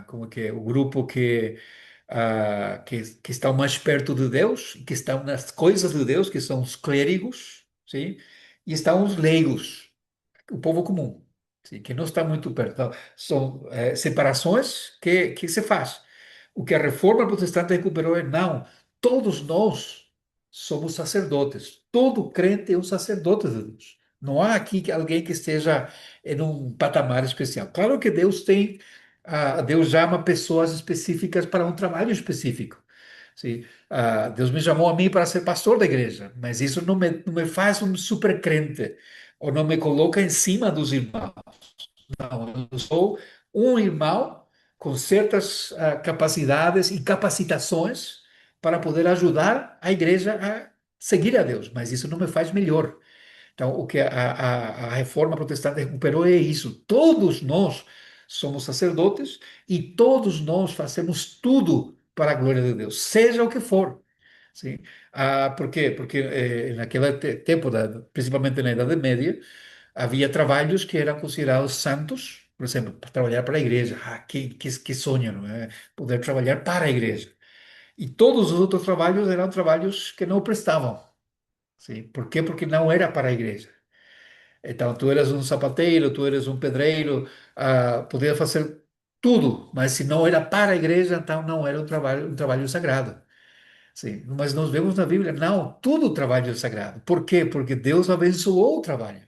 Speaker 1: como que é? O grupo que está mais perto de Deus, que estão nas coisas de Deus, que são os clérigos, sim? E estão os leigos, o povo comum, sim, que não está muito perto. Então, são separações que se faz. O que a Reforma Protestante recuperou é, não, todos nós somos sacerdotes. Todo crente é um sacerdote de Deus. Não há aqui alguém que esteja em um patamar especial. Claro que Deus chama pessoas específicas para um trabalho específico. Sim. Deus me chamou a mim para ser pastor da igreja, mas isso não me faz um super crente, ou não me coloca em cima dos irmãos. Não, eu sou um irmão com certas capacidades e capacitações para poder ajudar a igreja a seguir a Deus, mas isso não me faz melhor. Então, o que a reforma protestante recuperou é isso. Todos nós somos sacerdotes e todos nós fazemos tudo para a glória de Deus, seja o que for. Sim. Por quê? Porque naquele tempo, principalmente na Idade Média, havia trabalhos que eram considerados santos, por exemplo, para trabalhar para a igreja. Que sonho, não é? Poder trabalhar para a igreja. E todos os outros trabalhos eram trabalhos que não prestavam. Sim. Por quê? Porque não era para a igreja. Então, tu eras um sapateiro, tu eras um pedreiro, podia fazer tudo, mas se não era para a igreja, então não era um trabalho sagrado. Sim, mas nós vemos na Bíblia, não, tudo trabalho é sagrado. Por quê? Porque Deus abençoou o trabalho.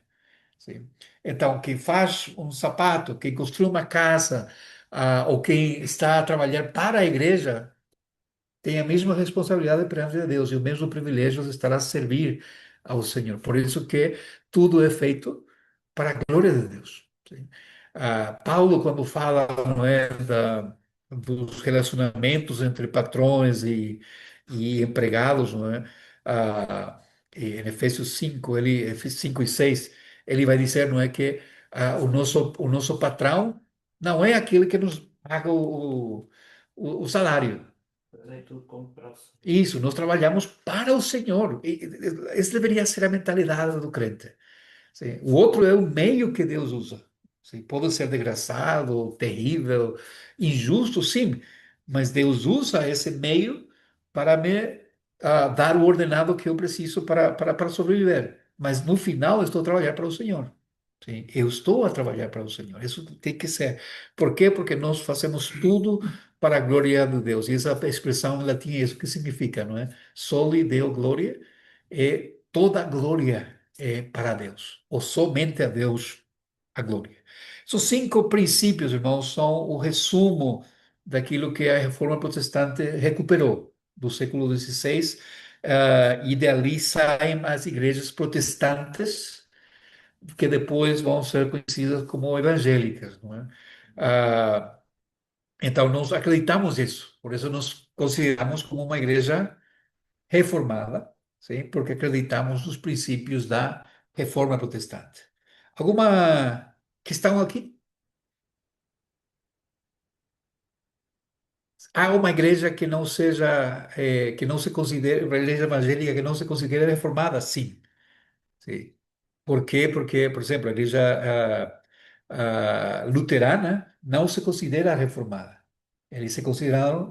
Speaker 1: Sim. Então, quem faz um sapato, quem construi uma casa, ou quem está a trabalhar para a igreja, tem a mesma responsabilidade perante a Deus e o mesmo privilégio de estar a servir ao Senhor. Por isso que tudo é feito para a glória de Deus. Sim. Paulo, quando fala, não é, dos relacionamentos entre patrões e empregados, não é? Em Efésios 5, Efésios 5 e 6, ele vai dizer, não é, que o nosso patrão não é aquele que nos paga o salário.
Speaker 2: Fazei tudo como próximo.
Speaker 1: Isso, nós trabalhamos para o Senhor. Essa deveria ser a mentalidade do crente. Sim. O outro é o meio que Deus usa. Sim. Pode ser desgraçado, terrível, injusto, sim, mas Deus usa esse meio para me dar o ordenado que eu preciso para sobreviver. Mas no final eu estou a trabalhar para o Senhor. Sim. Eu estou a trabalhar para o Senhor. Isso tem que ser. Por quê? Porque nós fazemos tudo para a glória de Deus. E essa expressão em latim é isso que significa, não é? Soli Deo Gloria, é toda glória é para Deus, ou somente a Deus a glória. Esses 5 princípios, irmãos, são o resumo daquilo que a Reforma Protestante recuperou do século XVI, e dali saem as igrejas protestantes, que depois vão ser conhecidas como evangélicas, não é? Então, nós acreditamos isso, por isso nos consideramos como uma igreja reformada, sim, porque acreditamos nos princípios da reforma protestante. Alguma questão aqui? Há uma igreja que não seja, que não se considere, uma igreja evangélica que não se considere reformada? Sim, sim. Por quê? Porque, por exemplo, a igreja luterana não se considera reformada. Eles se consideram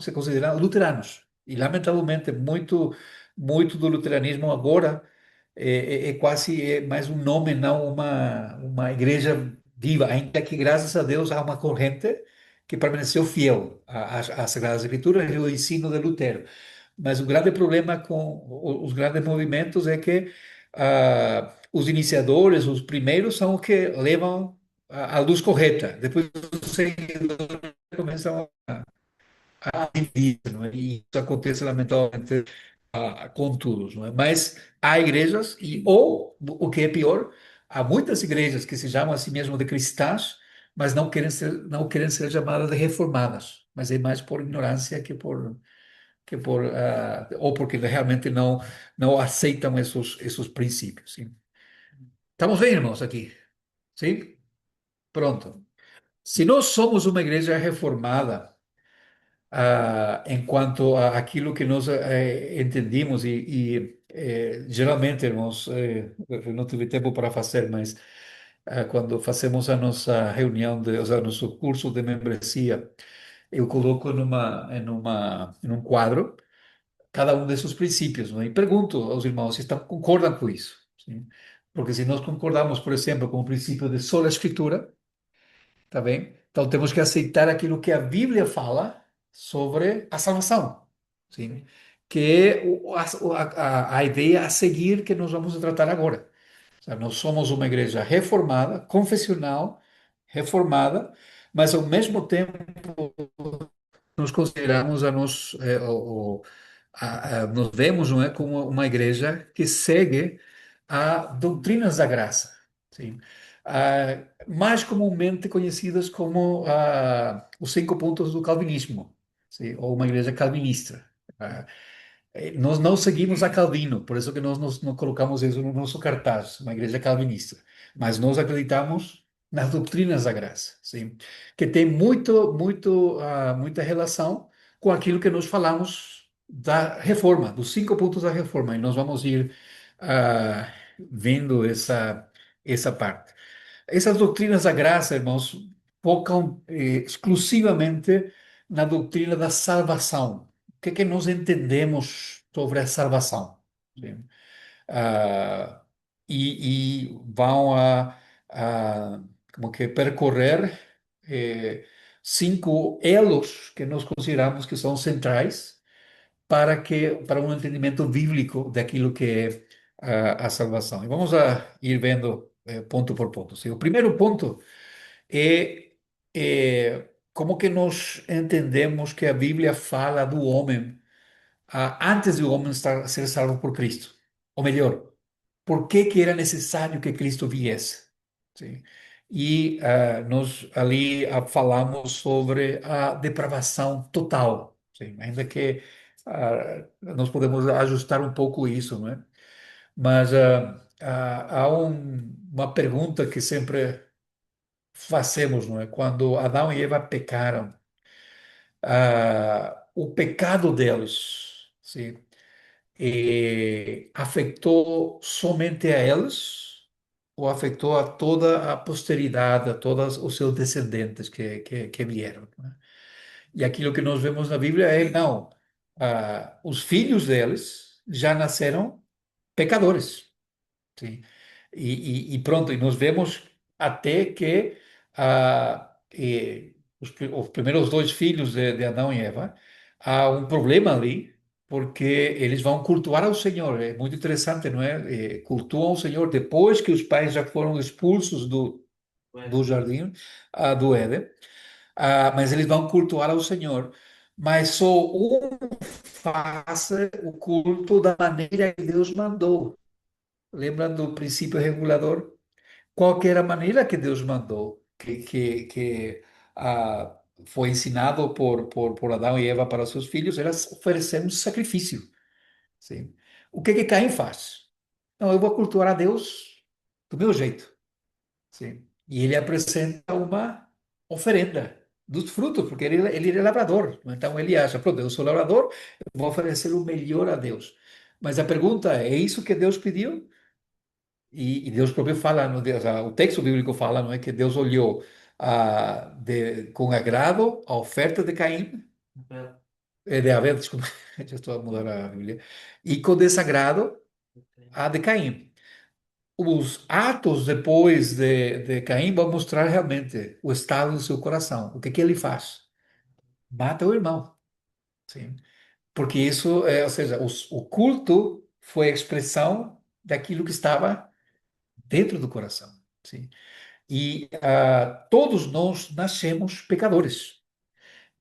Speaker 1: luteranos. E, lamentavelmente, muito do luteranismo agora é quase mais um nome, não uma igreja viva, ainda que, graças a Deus, há uma corrente que permaneceu fiel às Sagradas Escrituras e ao ensino de Lutero. Mas o grande problema com os grandes movimentos é que os iniciadores, os primeiros, são os que levam a luz correta. Depois os seguidores começam a dividir, não é? E isso acontece, lamentavelmente, com todos, não é? Mas há igrejas, ou, o que é pior, há muitas igrejas que se chamam a si mesmo de cristãs, mas não querem ser chamadas de reformadas. Mas é mais por ignorância ou porque realmente não aceitam esses princípios. Sim. Estamos bem, irmãos, aqui? Sim? Pronto. Se nós somos uma igreja reformada, em quanto a aquilo que nós entendimos geralmente, irmãos, eu não tive tempo para fazer, mas quando fazemos a nossa reunião, ou seja, nosso curso de membresia, eu coloco em um quadro cada um desses princípios, não é? E pergunto aos irmãos se concordam com isso. Sim? Porque se nós concordamos, por exemplo, com o princípio de sola escritura, tá bem? Então temos que aceitar aquilo que a Bíblia fala sobre a salvação, sim? Que é a ideia a seguir que nós vamos tratar agora. Ou seja, nós somos uma igreja reformada, confessional, reformada, mas ao mesmo tempo nos consideramos nos vemos, não é, como uma igreja que segue a doutrinas da graça, sim? mais comumente conhecidas como os 5 pontos do calvinismo, sim, ou uma igreja calvinista. Ah, Nós não seguimos a Calvino, por isso que nós não colocamos isso no nosso cartaz, uma igreja calvinista. Mas nós acreditamos nas doutrinas da graça, sim, que tem muita relação com aquilo que nós falamos da reforma, dos 5 pontos da reforma, e nós vamos ir vendo essa parte. Essas doutrinas da graça, irmãos, focam exclusivamente na doutrina da salvação. O que é que nós entendemos sobre a salvação? Sim. Ah, e vão como que percorrer 5 elos que nós consideramos que são centrais para um entendimento bíblico daquilo que é a salvação. E vamos ir vendo ponto por ponto. Sim, o primeiro ponto é como que nós entendemos que a Bíblia fala do homem antes do homem ser salvo por Cristo. Ou melhor, por que era necessário que Cristo viesse. Sim. E nós ali falamos sobre a depravação total. Sim. Ainda que nós podemos ajustar um pouco isso, não é? Mas há uma pergunta que sempre fazemos, não é? Quando Adão e Eva pecaram, o pecado deles, sim, afetou somente a eles ou afetou a toda a posteridade, a todos os seus descendentes que vieram, né? E aquilo que nós vemos na Bíblia é, não, os filhos deles já nasceram pecadores. Sim. E pronto, e nós vemos até que os primeiros 2 filhos de Adão e Eva, há um problema ali, porque eles vão cultuar ao Senhor. É muito interessante, não é? Cultuam o Senhor depois que os pais já foram expulsos do jardim, do Éden, mas eles vão cultuar ao Senhor. Mas só um faz o culto da maneira que Deus mandou. Lembrando do princípio regulador? Qual que era a maneira que Deus mandou, que foi ensinado por Adão e Eva para seus filhos, era oferecer um sacrifício. Sim. O que Caim faz? Não, eu vou cultuar a Deus do meu jeito. Sim. E ele apresenta uma oferenda dos frutos, porque ele é lavrador. Então ele acha, pronto, eu sou lavrador, eu vou oferecer o melhor a Deus. Mas a pergunta é isso que Deus pediu? E Deus próprio fala, no, o texto bíblico fala, não é, que Deus olhou com agrado a oferta de Caim,
Speaker 2: Abel.
Speaker 1: de Abel, desculpa, já estou a mudar a Bíblia, e com desagrado a de Caim. Os atos depois de Caim vão mostrar realmente o estado do seu coração. O que ele faz? Mata o irmão. Sim. Porque isso, ou seja, o culto foi a expressão daquilo que estava dentro do coração. Sim. E todos nós nascemos pecadores.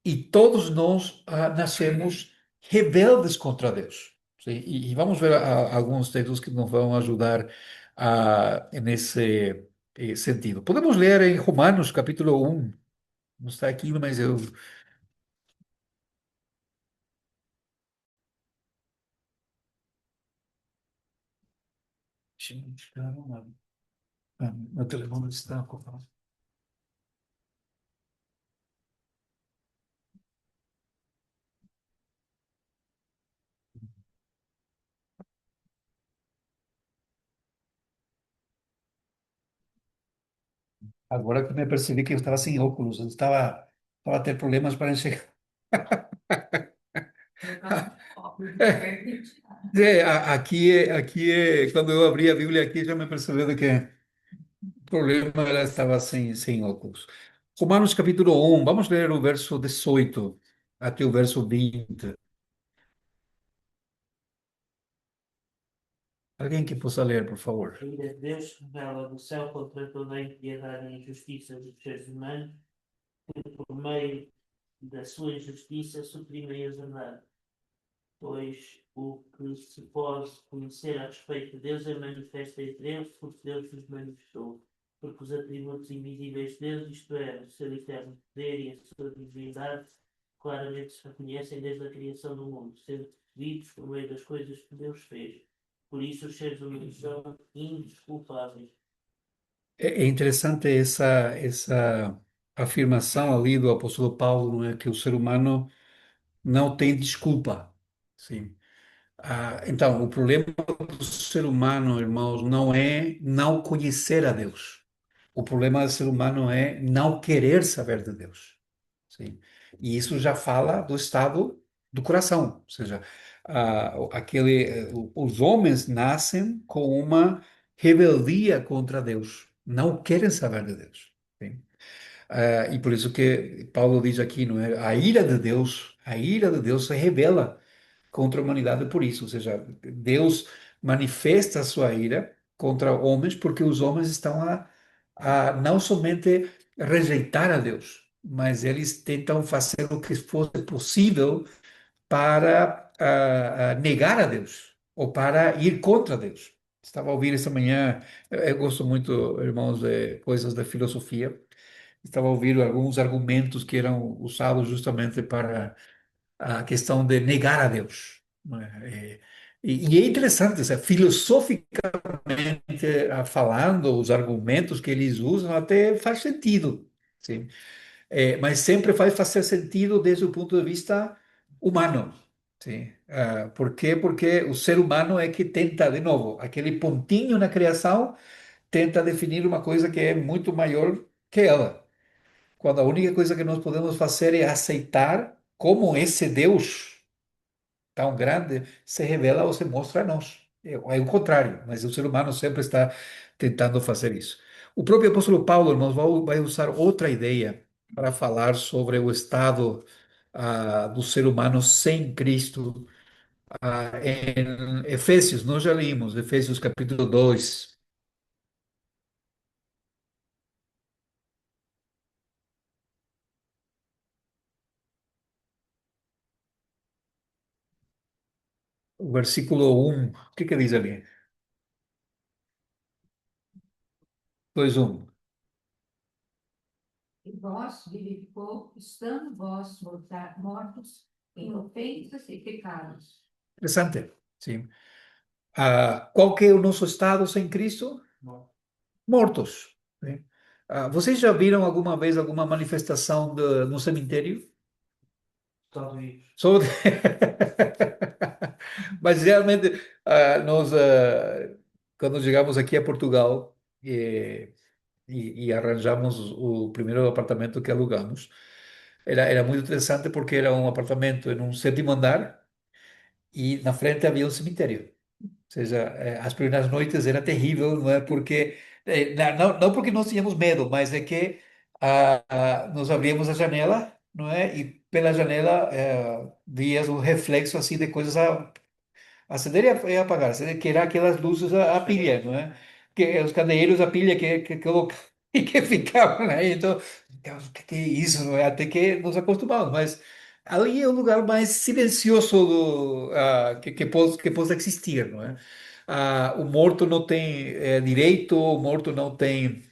Speaker 1: E todos nós nascemos rebeldes contra Deus. Sim? E vamos ver alguns textos que nos vão ajudar nesse sentido. Podemos ler em Romanos, capítulo 1. Não está aqui, mas eu. Gente, caramba. Meu telefone está ocupado. Agora que me percebi que eu estava sem óculos, eu estava a ter problemas para enxergar. Quando eu abri a Bíblia aqui, já me percebeu que o problema ela estava sem óculos. Romanos capítulo 1, vamos ler o verso 18 até o verso 20. Alguém que possa ler, por favor.
Speaker 5: A ira de Deus se revela do céu contra toda a impiedade e injustiça dos seres humanos, que por meio da sua injustiça suprimem a verdade. Pois o que se pode conhecer a respeito de Deus é manifesto entre eles, porque Deus os manifestou. porque os atributos invisíveis de Deus, isto é, o seu eterno poder e a sua divindade, claramente se reconhecem desde a criação do mundo, sendo percebidos por meio das coisas que Deus fez. Por isso, os seres humanos são indesculpáveis.
Speaker 1: É interessante essa afirmação ali do apóstolo Paulo, não é? Que o ser humano não tem desculpa. Sim. Então, o problema do ser humano, irmãos, não é não conhecer a Deus. O problema do ser humano é não querer saber de Deus. Sim. E isso já fala do estado do coração. Ou seja, os homens nascem com uma rebeldia contra Deus. Não querem saber de Deus. Sim. E por isso que Paulo diz aqui, não é? A ira de Deus se revela contra a humanidade por isso, ou seja, Deus manifesta a sua ira contra homens porque os homens estão a não somente rejeitar a Deus, mas eles tentam fazer o que fosse possível para negar a Deus ou para ir contra Deus. Estava a ouvir essa manhã, eu gosto muito, irmãos, de coisas da filosofia. Estava a ouvir alguns argumentos que eram usados justamente para a questão de negar a Deus. Não é? E é interessante, filosoficamente falando, os argumentos que eles usam até faz sentido, sim. Mas sempre vai fazer sentido desde o ponto de vista humano, sim. Por quê? Porque o ser humano é que tenta, de novo, aquele pontinho na criação, tenta definir uma coisa que é muito maior que ela. Quando a única coisa que nós podemos fazer é aceitar como esse Deus tão grande se revela ou se mostra a nós. É o contrário, mas o ser humano sempre está tentando fazer isso. O próprio apóstolo Paulo, irmãos, vai usar outra ideia para falar sobre o estado do ser humano sem Cristo. Em Efésios, nós já lemos, Efésios capítulo 2, o versículo 1. O que diz ali? 2:1.
Speaker 4: E vós vivificou, estando vós mortos em ofensas e pecados.
Speaker 1: Interessante, sim. Qual que é o nosso estado sem Cristo? Mortos. Né? Vocês já viram alguma vez alguma manifestação no cemitério?
Speaker 2: Talvez.
Speaker 1: Só... Mas realmente, quando chegamos aqui a Portugal e arranjamos o primeiro apartamento que alugamos, era muito interessante porque era um apartamento em um sétimo andar e na frente havia um cemitério. Ou seja, as primeiras noites era terrível, não é? Porque, não porque nós tínhamos medo, mas é que nós abríamos a janela, não é? E pela janela vias um reflexo assim de coisas acender e apagar, que era aquelas luzes a pilha, não é? Que os candeeiros a pilha que coloca e que ficavam aí. Então, o que é isso, não é? Até que nos acostumamos, mas ali é o lugar mais silencioso que possa existir, não é? O morto não tem direito, o morto não tem,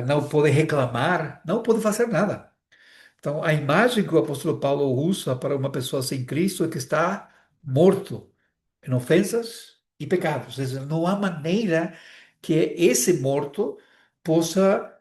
Speaker 1: não pode reclamar, não pode fazer nada. Então, a imagem que o apóstolo Paulo usa para uma pessoa sem Cristo é que está morto em ofensas e pecados. Ou seja, não há maneira que esse morto possa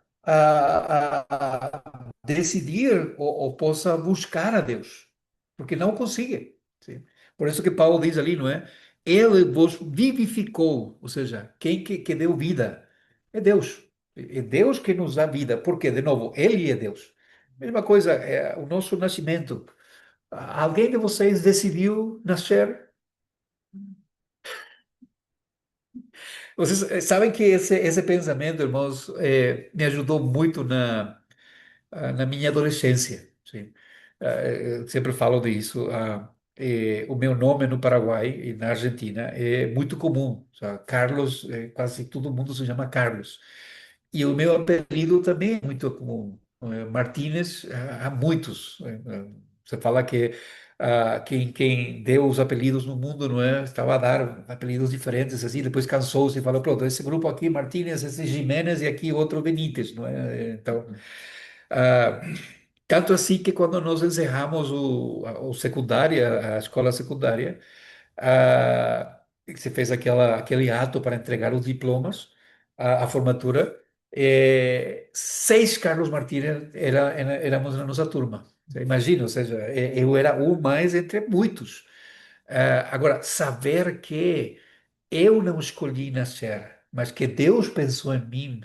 Speaker 1: decidir ou possa buscar a Deus, porque não consegue. Sim. Por isso que Paulo diz ali, não é? Ele vos vivificou, ou seja, quem que deu vida é Deus. É Deus que nos dá vida, porque, de novo, Ele é Deus. Mesma coisa, é o nosso nascimento. Alguém de vocês decidiu nascer. Vocês sabem que esse pensamento, irmãos, me ajudou muito na minha adolescência. Sim. Eu sempre falo disso. O meu nome no Paraguai e na Argentina é muito comum. Sabe? Carlos, quase todo mundo se chama Carlos. E o meu apelido também é muito comum. Martínez, há muitos. Você fala que quem deu os apelidos no mundo, não é? Estava a dar apelidos diferentes, assim, depois cansou-se e falou, pronto, esse grupo aqui, Martínez, esse Jiménez e aqui outro Benítez, não é? Então, ah, tanto assim que quando nós encerramos o secundária, a escola secundária, que se fez aquele ato para entregar os diplomas, a formatura, seis Carlos Martínez éramos na nossa turma. Você imagina, ou seja, eu era um mais entre muitos. Agora, saber que eu não escolhi nascer, mas que Deus pensou em mim,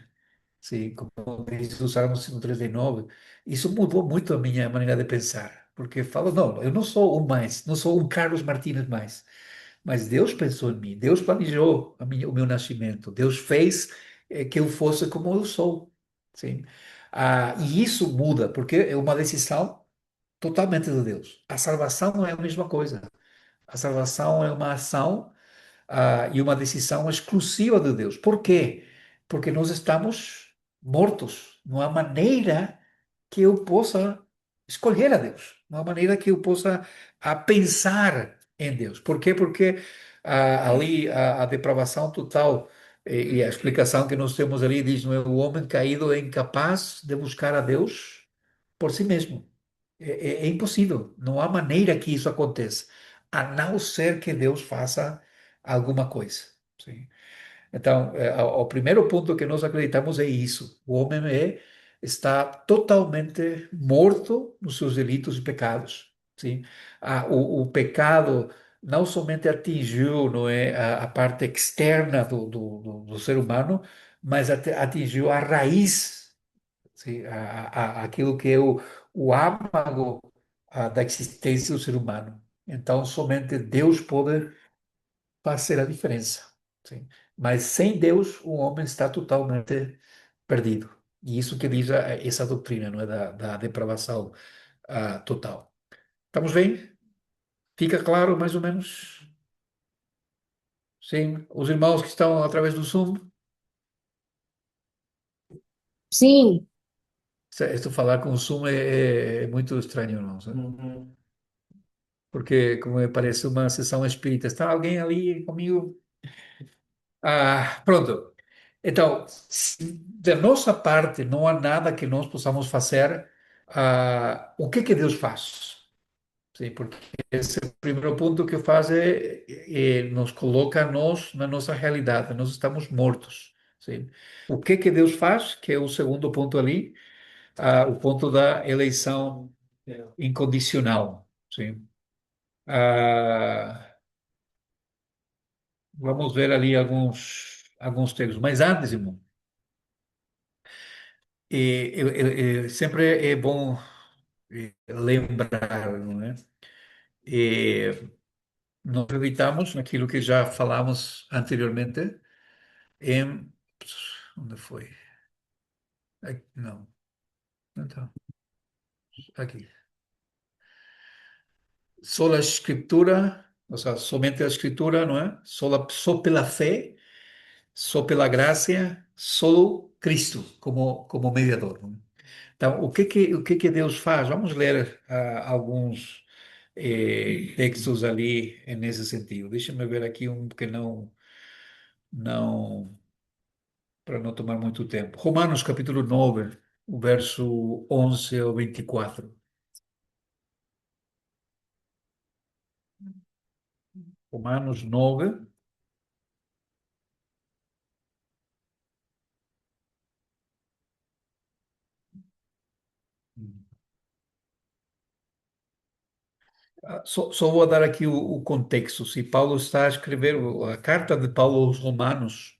Speaker 1: sim, como diz o Salmo 139, isso mudou muito a minha maneira de pensar. Porque falo, não, eu não sou um mais, não sou um Carlos Martínez mais. Mas Deus pensou em mim, Deus planejou o meu nascimento, Deus fez que eu fosse como eu sou, sim. E isso muda, porque é uma decisão totalmente de Deus. A salvação não é a mesma coisa. A salvação é uma ação e uma decisão exclusiva de Deus. Por quê? Porque nós estamos mortos. Não há maneira que eu possa escolher a Deus. Não há maneira que eu possa pensar em Deus. Por quê? Porque ali a depravação total e a explicação que nós temos ali diz, não é? O homem caído é incapaz de buscar a Deus por si mesmo. É impossível. Não há maneira que isso aconteça, a não ser que Deus faça alguma coisa. Sim. Então, o primeiro ponto que nós acreditamos é isso. O homem está totalmente morto nos seus delitos e pecados. Sim? O pecado não somente atingiu, não é, a parte externa do ser humano, mas atingiu a raiz, sim? Aquilo que é o âmago da existência do ser humano. Então, somente Deus pode fazer a diferença. Sim. Mas sem Deus, o homem está totalmente perdido. E isso que diz essa doutrina, não é? Da depravação total. Estamos bem? Fica claro, mais ou menos? Sim. Os irmãos que estão através do Zoom,
Speaker 7: Sim,
Speaker 1: se falar com o Zoom é muito estranho, não? Sabe?
Speaker 5: Uhum.
Speaker 1: Porque, como me parece uma sessão espírita, está alguém ali comigo? Pronto. Então, da nossa parte, não há nada que nós possamos fazer. O que que Deus faz? Sim, porque esse é o primeiro ponto que faz nos coloca nós na nossa realidade. Nós estamos mortos. Sim. O que que Deus faz? Que é o segundo ponto ali, o ponto da eleição incondicional. Sim. Ah, vamos ver ali alguns textos. Mas antes, irmão, sempre é bom lembrar, não é? E nós acreditamos naquilo que já falamos anteriormente em... Onde foi? Não, então, aqui. Só a escritura, ou seja, somente a escritura, não é? Só pela fé, só pela graça, só Cristo como mediador. Não é? Então, o que que Deus faz? Vamos ler alguns textos ali nesse sentido. Deixa-me ver aqui um que não, para não tomar muito tempo. Romanos capítulo 9, o verso 11 ao 24. Romanos 9. Só vou dar aqui o contexto. Se Paulo está a escrever, a carta de Paulo aos Romanos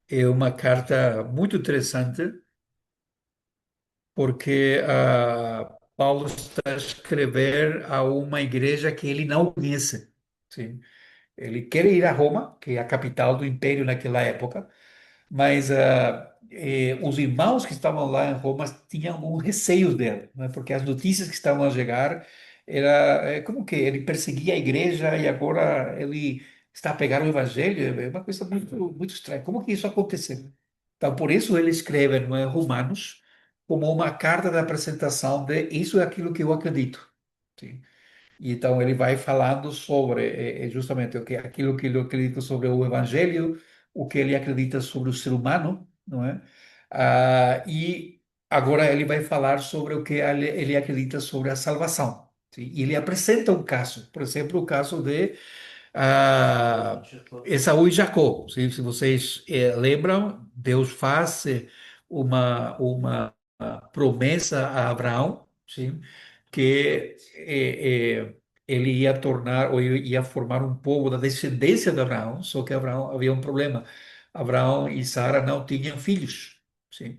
Speaker 1: é uma carta muito interessante, porque Paulo está a escrever a uma igreja que ele não conhece. Sim. Ele quer ir a Roma, que é a capital do império naquela época, mas os irmãos que estavam lá em Roma tinham alguns receios dele, né? Porque as notícias que estavam a chegar era como que ele perseguia a igreja e agora ele está a pegar o evangelho. É uma coisa muito estranha. Como que isso aconteceu? Então, por isso ele escreve, não é, Romanos como uma carta de apresentação de isso é aquilo que eu acredito. Sim. E então ele vai falando sobre justamente aquilo que ele acredita sobre o Evangelho, o que ele acredita sobre o ser humano, não é? E agora ele vai falar sobre o que ele acredita sobre a salvação. Sim? E ele apresenta um caso, por exemplo, o caso de ah, Esaú e Jacó. Se vocês lembram, Deus faz uma promessa a Abraão, sim, que ele ia tornar ou ia formar um povo da descendência de Abraão, só que Abraão havia um problema. Abraão e Sara não tinham filhos, sim.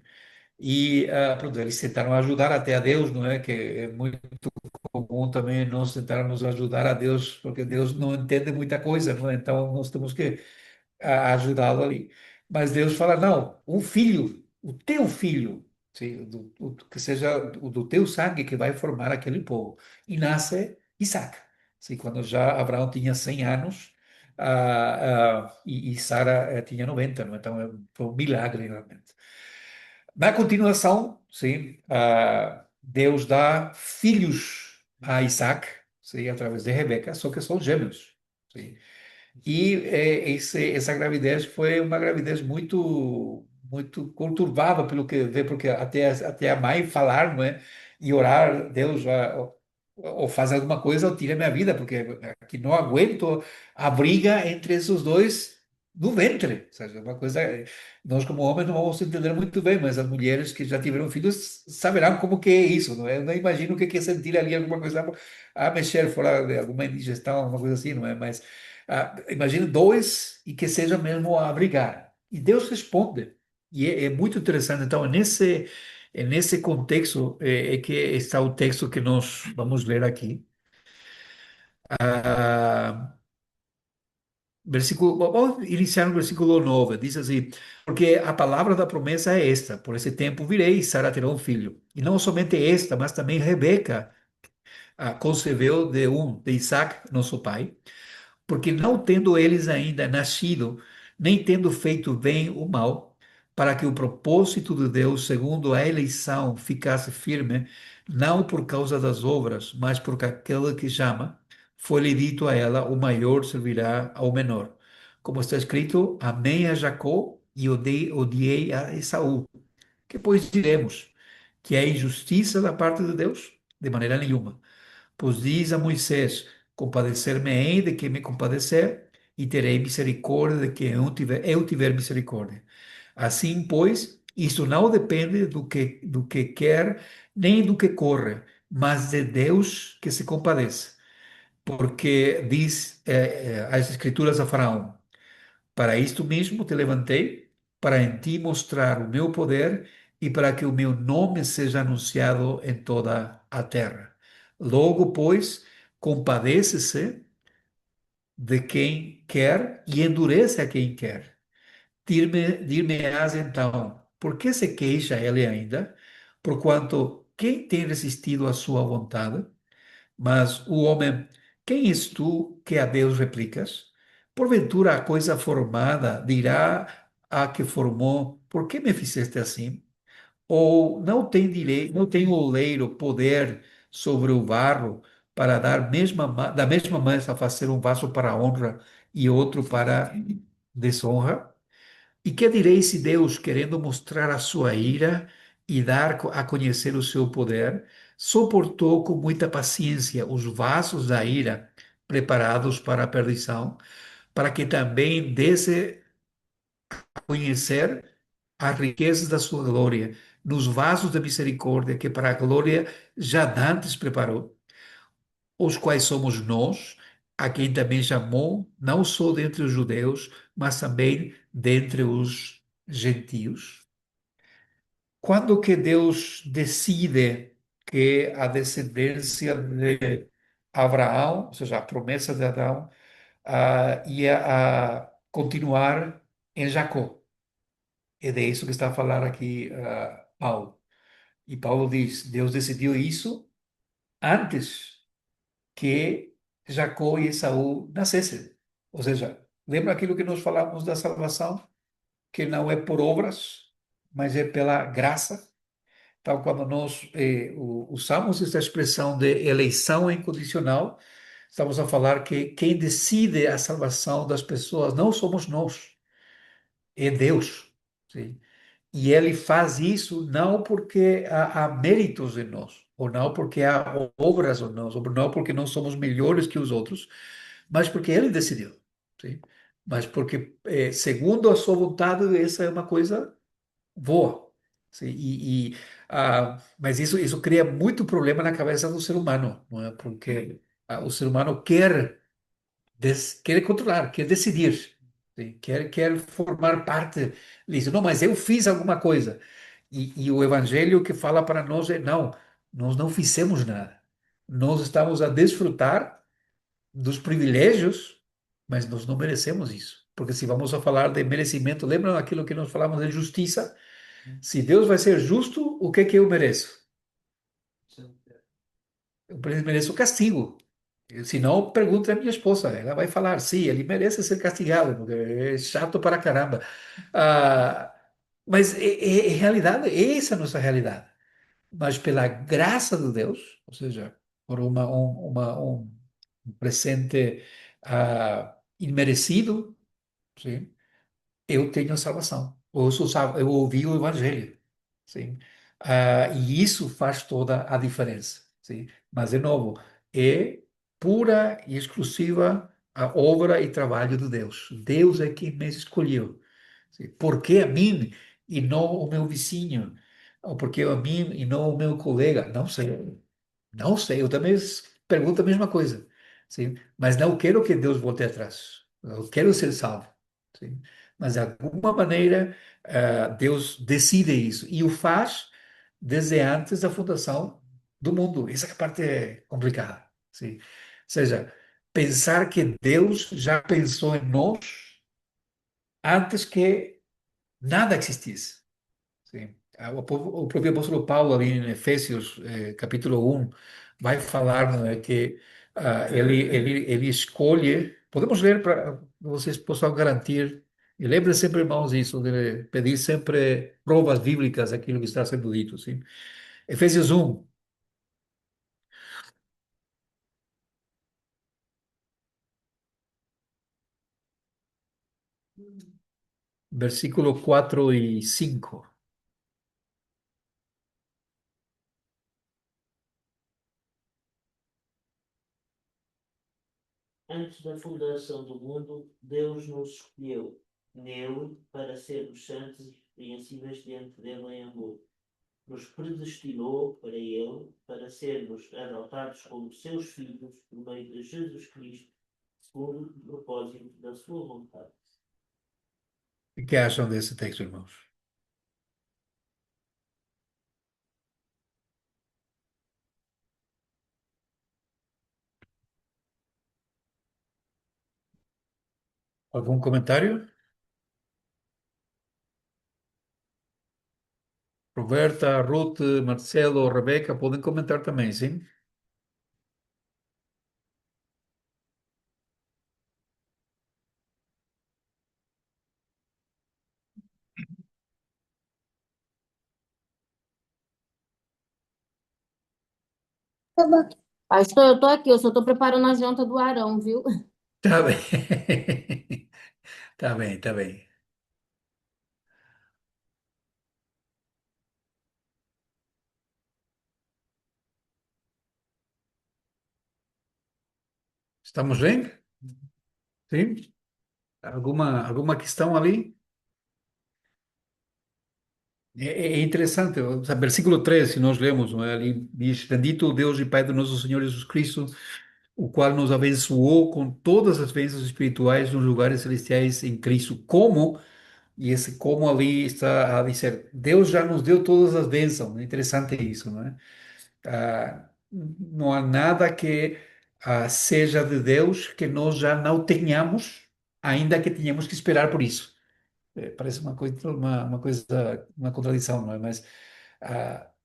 Speaker 1: E pronto, eles tentaram ajudar até a Deus, não é? Que é muito comum também nós tentarmos ajudar a Deus, porque Deus não entende muita coisa, não é? Então nós temos que ajudá-lo ali. Mas Deus fala: não, um filho, o teu filho, sim, que seja o do teu sangue que vai formar aquele povo. E nasce Isaac. Sim, quando já Abraão tinha 100 anos e Sara tinha 90, não é? Então foi um milagre realmente. Na continuação, sim, Deus dá filhos a Isaac, sim, através de Rebeca, só que são gêmeos. Sim. E essa gravidez foi uma gravidez muito conturbada pelo que vê, porque até a mãe falar, não é? E orar, Deus, ou faz alguma coisa ou tira minha vida, porque aqui não aguento a briga entre esses dois no ventre. Ou seja, uma coisa, nós como homens não vamos entender muito bem, mas as mulheres que já tiveram filhos saberão como que é isso, não é? Eu não imagino o que é sentir ali alguma coisa a mexer fora de alguma indigestão, alguma coisa assim, não é? Mas imagine dois e que seja mesmo a brigar. E Deus responde. E é muito interessante. Então, nesse contexto é que está o texto que nós vamos ler aqui. Ah, vamos iniciar no versículo 9. Diz assim: porque a palavra da promessa é esta: por esse tempo virei e Sara terá um filho. E não somente esta, mas também Rebeca concebeu de Isaac, nosso pai. Porque não tendo eles ainda nascido, nem tendo feito bem ou mal, para que o propósito de Deus, segundo a eleição, ficasse firme, não por causa das obras, mas por aquele que chama, foi-lhe dito a ela: o maior servirá ao menor. Como está escrito: amei a Jacó e odiei a Esaú. Que pois diremos? Que é injustiça da parte de Deus? De maneira nenhuma. Pois diz a Moisés: compadecer-me-ei de quem me compadecer, e terei misericórdia de quem eu tiver misericórdia. Assim, pois, isto não depende do que quer, nem do que corre, mas de Deus que se compadece. Porque diz as Escrituras a Faraó: para isto mesmo te levantei, para em ti mostrar o meu poder e para que o meu nome seja anunciado em toda a terra. Logo, pois, compadece-se de quem quer e endurece a quem quer. Dir-me-ás então, por que se queixa ele ainda? Porquanto quem tem resistido à sua vontade? Mas o homem, quem és tu que a Deus replicas? Porventura a coisa formada dirá a que formou: por que me fizeste assim? Ou não tem direito, não tem o oleiro poder sobre o barro para da mesma maneira fazer um vaso para honra e outro para desonra? E que direi se Deus, querendo mostrar a sua ira e dar a conhecer o seu poder, suportou com muita paciência os vasos da ira preparados para a perdição, para que também desse a conhecer as riquezas da sua glória nos vasos da misericórdia que para a glória já dantes preparou, os quais somos nós, a quem também chamou, não só dentre os judeus, mas também dentre os gentios. Quando que Deus decide que a descendência de Abraão, ou seja, a promessa de Abraão, ia continuar em Jacó? É de isso que está a falar aqui Paulo. E Paulo diz: Deus decidiu isso antes que Jacó e Esaú nascessem. Ou seja, lembra aquilo que nós falamos da salvação? Que não é por obras, mas é pela graça. Então, quando nós usamos essa expressão de eleição incondicional, estamos a falar que quem decide a salvação das pessoas não somos nós, é Deus. Sim? E ele faz isso não porque há méritos em nós, ou não porque há obras em nós, ou não porque nós somos melhores que os outros, mas porque ele decidiu. Sim? Mas porque, segundo a sua vontade, essa é uma coisa boa. Sim? Mas isso cria muito problema na cabeça do ser humano, não é? Porque o ser humano quer controlar, quer decidir, sim, quer formar parte disso. Não, mas eu fiz alguma coisa. E o evangelho que fala para nós é: não, nós não fizemos nada. Nós estamos a desfrutar dos privilégios, mas nós não merecemos isso. Porque se vamos a falar de merecimento, lembram aquilo que nós falamos de justiça? Se Deus vai ser justo, o que que eu mereço? Eu mereço o castigo. Se não, pergunte à minha esposa. Ela vai falar, sim, ele merece ser castigado, porque é chato para caramba. Ah, mas é realidade, essa é a nossa realidade. Mas pela graça de Deus, ou seja, por um presente imerecido, sim, eu tenho salvação. Eu ouvi o Evangelho, sim. E isso faz toda a diferença, sim. Mas, de novo, é pura e exclusiva a obra e trabalho de Deus. Deus é quem me escolheu. Sim. Por que a mim e não o meu vizinho? Ou por que a mim e não o meu colega? Não sei. Não sei, eu também pergunto a mesma coisa, sim? Mas não quero que Deus volte atrás. Eu quero ser salvo, sim? Mas de alguma maneira Deus decide isso e o faz desde antes da fundação do mundo. Essa que é a parte complicada, sim? Ou seja, pensar que Deus já pensou em nós antes que nada existisse. Sim. O próprio apóstolo Paulo, ali em Efésios, capítulo 1, vai falar, não é, que ele escolhe. Podemos ler para vocês possam garantir. E lembre sempre, irmãos, isso, de pedir sempre provas bíblicas daquilo que está sendo dito. Sim? Efésios 1, versículo 4 e 5.
Speaker 5: Antes da fundação do mundo, Deus nos escolheu nele para sermos santos e repreensíveis diante dele em amor. Nos predestinou para ele, para sermos adotados como seus filhos por meio de Jesus Cristo, segundo o propósito da sua vontade.
Speaker 1: O que acham desse texto, irmãos? Algum comentário? Roberta, Ruth, Marcelo, Rebeca, podem comentar também, sim?
Speaker 7: Pastor, eu tô aqui, eu só tô preparando a janta do Arão, viu?
Speaker 1: Tá bem. Tá bem, tá bem. Estamos bem? Sim? Alguma questão ali? É interessante, o versículo 3, se nós lemos, não é? Ali diz: Bendito o Deus e Pai do nosso Senhor Jesus Cristo, o qual nos abençoou com todas as bênçãos espirituais nos lugares celestiais em Cristo. Como, e esse como ali está a dizer, Deus já nos deu todas as bênçãos. É interessante isso, não é? Não há nada que seja de Deus que nós já não tenhamos, ainda que tenhamos que esperar por isso. Parece uma contradição, não é? Mas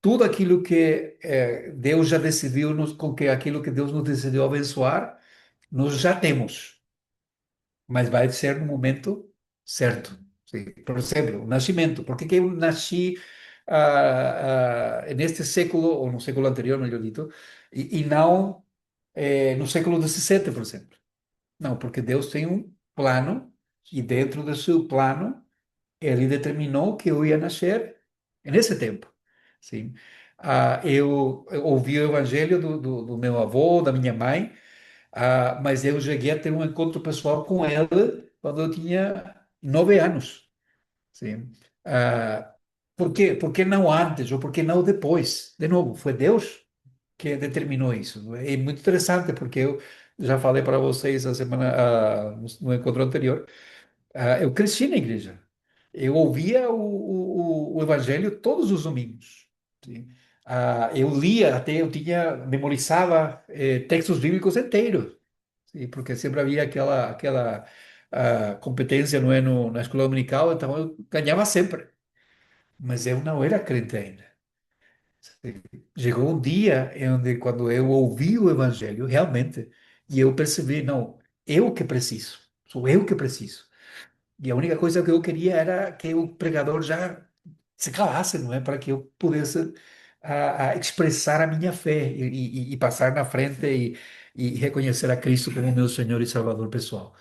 Speaker 1: tudo aquilo que Deus já decidiu, com que aquilo que Deus nos decidiu abençoar, nós já temos, mas vai ser no momento certo. Sim. Por exemplo, o nascimento. Por que que eu nasci? neste século, ou no século anterior, melhor dito, e não no século XVII, por exemplo. Não, porque Deus tem um plano, e dentro do seu plano, ele determinou que eu ia nascer nesse tempo. Sim. Eu ouvi o evangelho do meu avô, da minha mãe, mas eu cheguei a ter um encontro pessoal com ela quando eu tinha 9 anos. Sim. Por quê? Por que não antes ou por que não depois? De novo, foi Deus que determinou isso. É muito interessante porque eu já falei para vocês a semana, no encontro anterior, eu cresci na igreja. Eu ouvia o evangelho todos os domingos. Sim. Eu lia, até eu tinha, memorizava textos bíblicos inteiros. Sim, porque sempre havia aquela competência, não é, na escola dominical, então eu ganhava sempre. Mas eu não era crente ainda. Chegou um dia em onde, quando eu ouvi o evangelho, realmente, e eu percebi, não, eu que preciso, sou eu que preciso. E a única coisa que eu queria era que o pregador já se calasse, não é? Para que eu pudesse expressar a minha fé e passar na frente e reconhecer a Cristo como meu Senhor e Salvador pessoal.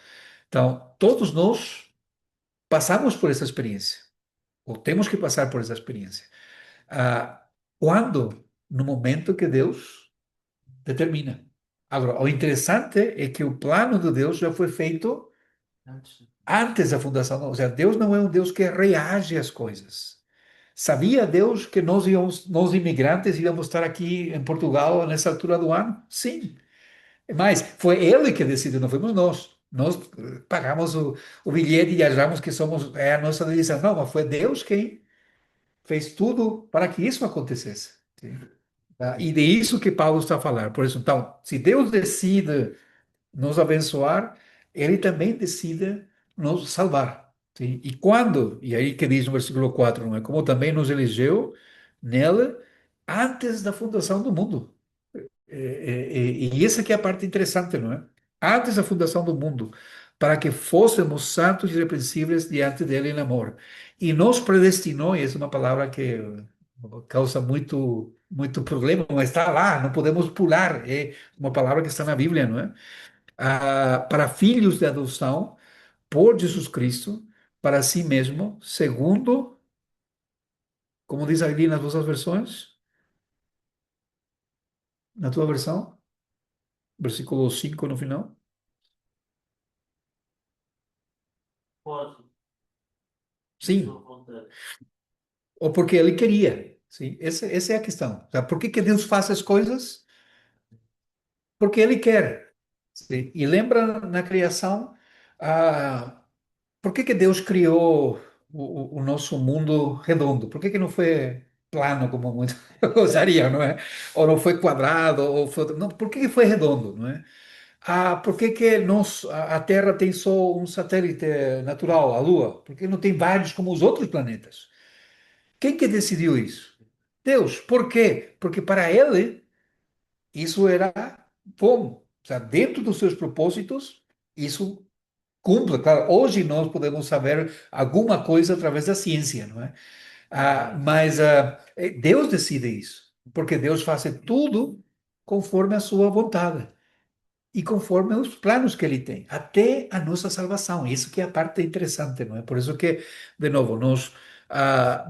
Speaker 1: Então, todos nós passamos por essa experiência, ou temos que passar por essa experiência. Ah, quando? No momento que Deus determina. Agora, o interessante é que o plano de Deus já foi feito
Speaker 2: Antes.
Speaker 1: antes da fundação. Ou seja, Deus não é um Deus que reage às coisas. Sabia Deus que nós imigrantes, íamos estar aqui em Portugal nessa altura do ano? Sim. Mas foi Ele que decidiu, não fomos nós. Nós pagamos o bilhete e achamos que somos a nossa decisão. Não, mas foi Deus quem fez tudo para que isso acontecesse. Sim. E de isso que Paulo está a falar. Por isso, então, se Deus decide nos abençoar, Ele também decide nos salvar. Sim? E quando? E aí que diz no versículo 4, não é? Como também nos elegeu nele antes da fundação do mundo. E essa que é a parte interessante, não é? Antes da fundação do mundo, para que fôssemos santos e irrepreensíveis diante dele em amor. E nos predestinou, e essa é uma palavra que causa muito problema, mas está lá, não podemos pular, é uma palavra que está na Bíblia, não é? Para filhos de adoção por Jesus Cristo, para si mesmo, segundo, como diz ali nas vossas versões, na tua versão, versículo 5 no final.
Speaker 5: Pode, de sua
Speaker 1: Sim,
Speaker 5: vontade.
Speaker 1: ou porque ele queria. Sim, essa é a questão. Tá? Por que que Deus faz as coisas? Porque ele quer. Sim. E lembra na criação, por que que Deus criou o nosso mundo redondo? Por que que não foi plano, como muitos gostariam, não é? Ou não foi quadrado, ou foi... Não, por que que foi redondo, não é? Por que que a Terra tem só um satélite natural, a Lua? Por que não tem vários como os outros planetas? Quem que decidiu isso? Deus. Por quê? Porque para ele isso era bom. O sea, dentro dos seus propósitos, isso cumpre. Claro, hoje nós podemos saber alguma coisa através da ciência, não é? Mas Deus decide isso, porque Deus faz tudo conforme a sua vontade e conforme os planos que ele tem, até a nossa salvação. Isso que é a parte interessante, não é? Por isso que, de novo, nós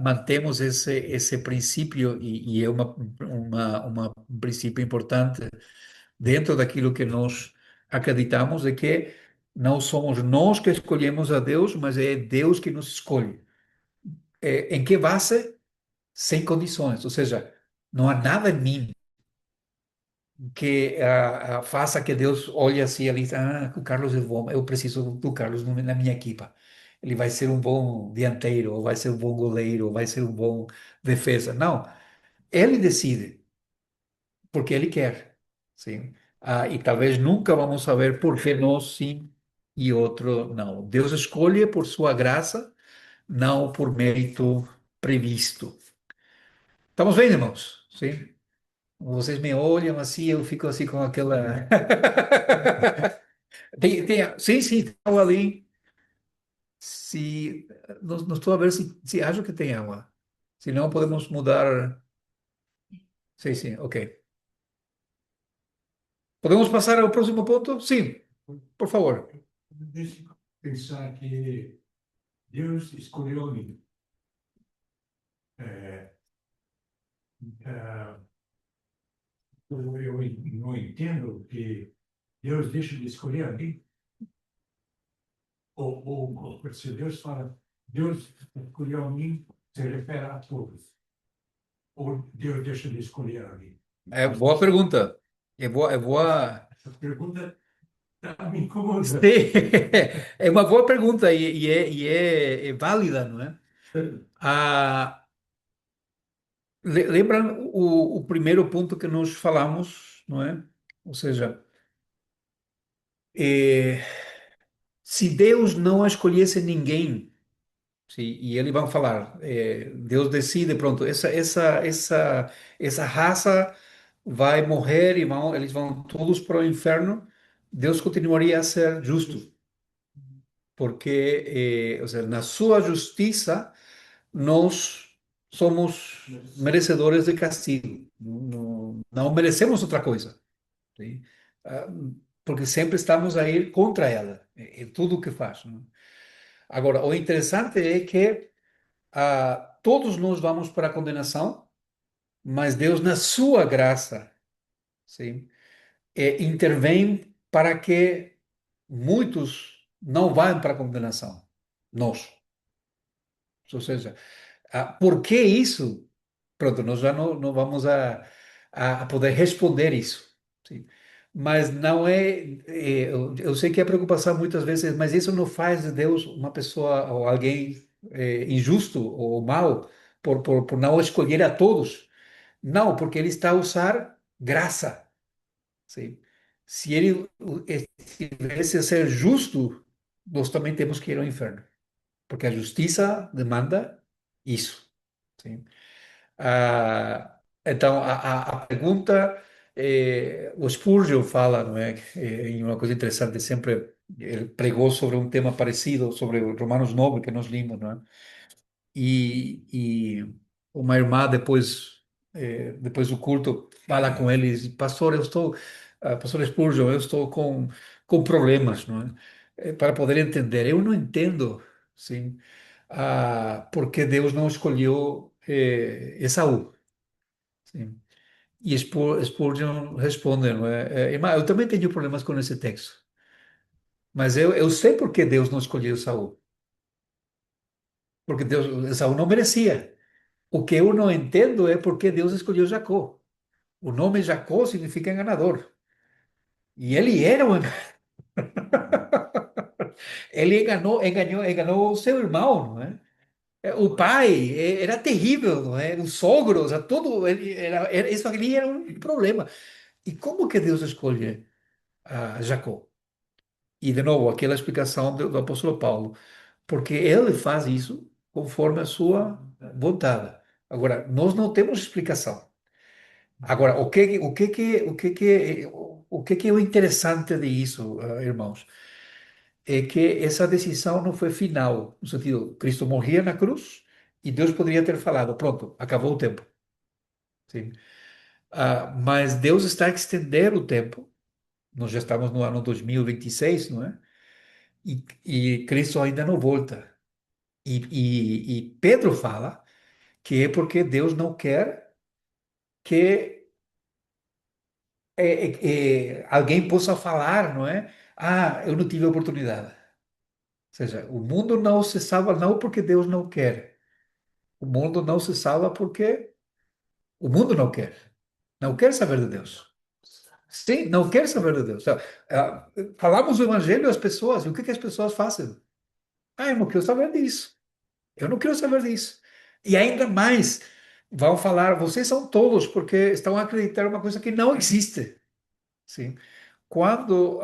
Speaker 1: mantemos esse princípio e é um princípio importante dentro daquilo que nós acreditamos, de que não somos nós que escolhemos a Deus, mas é Deus que nos escolhe. Em que base? Sem condições, ou seja, não há nada em mim que faça que Deus olhe assim ali, o Carlos é bom, eu preciso do Carlos na minha equipa. Ele vai ser um bom dianteiro, ou vai ser um bom goleiro, ou vai ser um bom defesa. Não, ele decide, porque ele quer, sim. E talvez nunca vamos saber por que nós sim e outro não. Deus escolhe por sua graça, não por mérito previsto. Estamos bem, irmãos? Sim. Vocês me olham assim, eu fico assim com aquela. Sim, sim, tem água ali. Se, não estou a ver se acho que tem água. Se não, podemos mudar. Sim, sim, ok. Podemos passar ao próximo ponto? Sim, por favor.
Speaker 8: Deixa eu pensar que Deus escolheu alguém. É, é, eu não entendo que Deus deixa de escolher alguém. Ou se Deus fala, Deus escolheu alguém, se refere a todos. Ou Deus deixa de escolher alguém.
Speaker 1: É boa pergunta. É boa.
Speaker 8: Essa pergunta está me incomodando.
Speaker 1: Sim, é uma boa pergunta é válida, não é? Ah, lembra o primeiro ponto que nós falamos, não é? Ou seja, eh, se Deus não escolhesse ninguém, sim, e eles vão falar, Deus decide, pronto, essa raça vai morrer e eles vão todos para o inferno, Deus continuaria a ser justo, porque, ou seja, na sua justiça, nós somos merecedores de castigo, não merecemos outra coisa, sim? Ah, porque sempre estamos a ir contra ela, em tudo o que faz, né? Agora, o interessante é que todos nós vamos para a condenação, mas Deus, na sua graça, sim, intervém para que muitos não vão para a condenação. Nós. Ou seja, por que isso? Pronto, nós já não vamos a poder responder isso. Sim. Mas não eu sei que a preocupação muitas vezes, mas isso não faz de Deus uma pessoa ou alguém injusto ou mau por não escolher a todos. Não, porque ele está a usar graça. Sim. Se ele estivesse a ser justo, nós também temos que ir ao inferno, porque a justiça demanda isso. Sim. Então, a pergunta, o Spurgeon fala, não é, em uma coisa interessante, sempre ele pregou sobre um tema parecido, sobre Romanos 9, que nós limos, não é? E uma irmã, depois do culto, fala com ele e diz, pastor, pastor Spurgeon, eu estou com problemas, não é? Para poder entender. Eu não entendo, sim, por que Deus não escolheu Esaú. Sim. E Spurgeon responde, não é? Irmã, eu também tenho problemas com esse texto, mas eu sei por que Deus não escolheu Esaú. Porque Esaú não merecia. O que eu não entendo é por que Deus escolheu Jacó. O nome Jacó significa enganador. E ele era um ele enganou o seu irmão, não é? O pai era terrível, não é? Os sogros, tudo, isso ali era um problema. E como que Deus escolhe a Jacó? E, de novo, aquela explicação do apóstolo Paulo, porque ele faz isso conforme a sua vontade. Agora, nós não temos explicação. Agora, o que que é o interessante disso, irmãos? É que essa decisão não foi final, no sentido, Cristo morria na cruz e Deus poderia ter falado, pronto, acabou o tempo. Sim. Mas Deus está a estender o tempo. Nós já estamos no ano 2026, não é? E Cristo ainda não volta. E Pedro fala que é porque Deus não quer que alguém possa falar, não é? Eu não tive oportunidade. Ou seja, o mundo não se salva não porque Deus não quer. O mundo não se salva porque o mundo não quer. Não quer saber de Deus. Sim, não quer saber de Deus. Falamos o evangelho às pessoas, e o que que as pessoas fazem? Eu não quero saber disso. Eu não quero saber disso. E ainda mais, vão falar, vocês são tolos porque estão a acreditar em uma coisa que não existe. Sim. Quando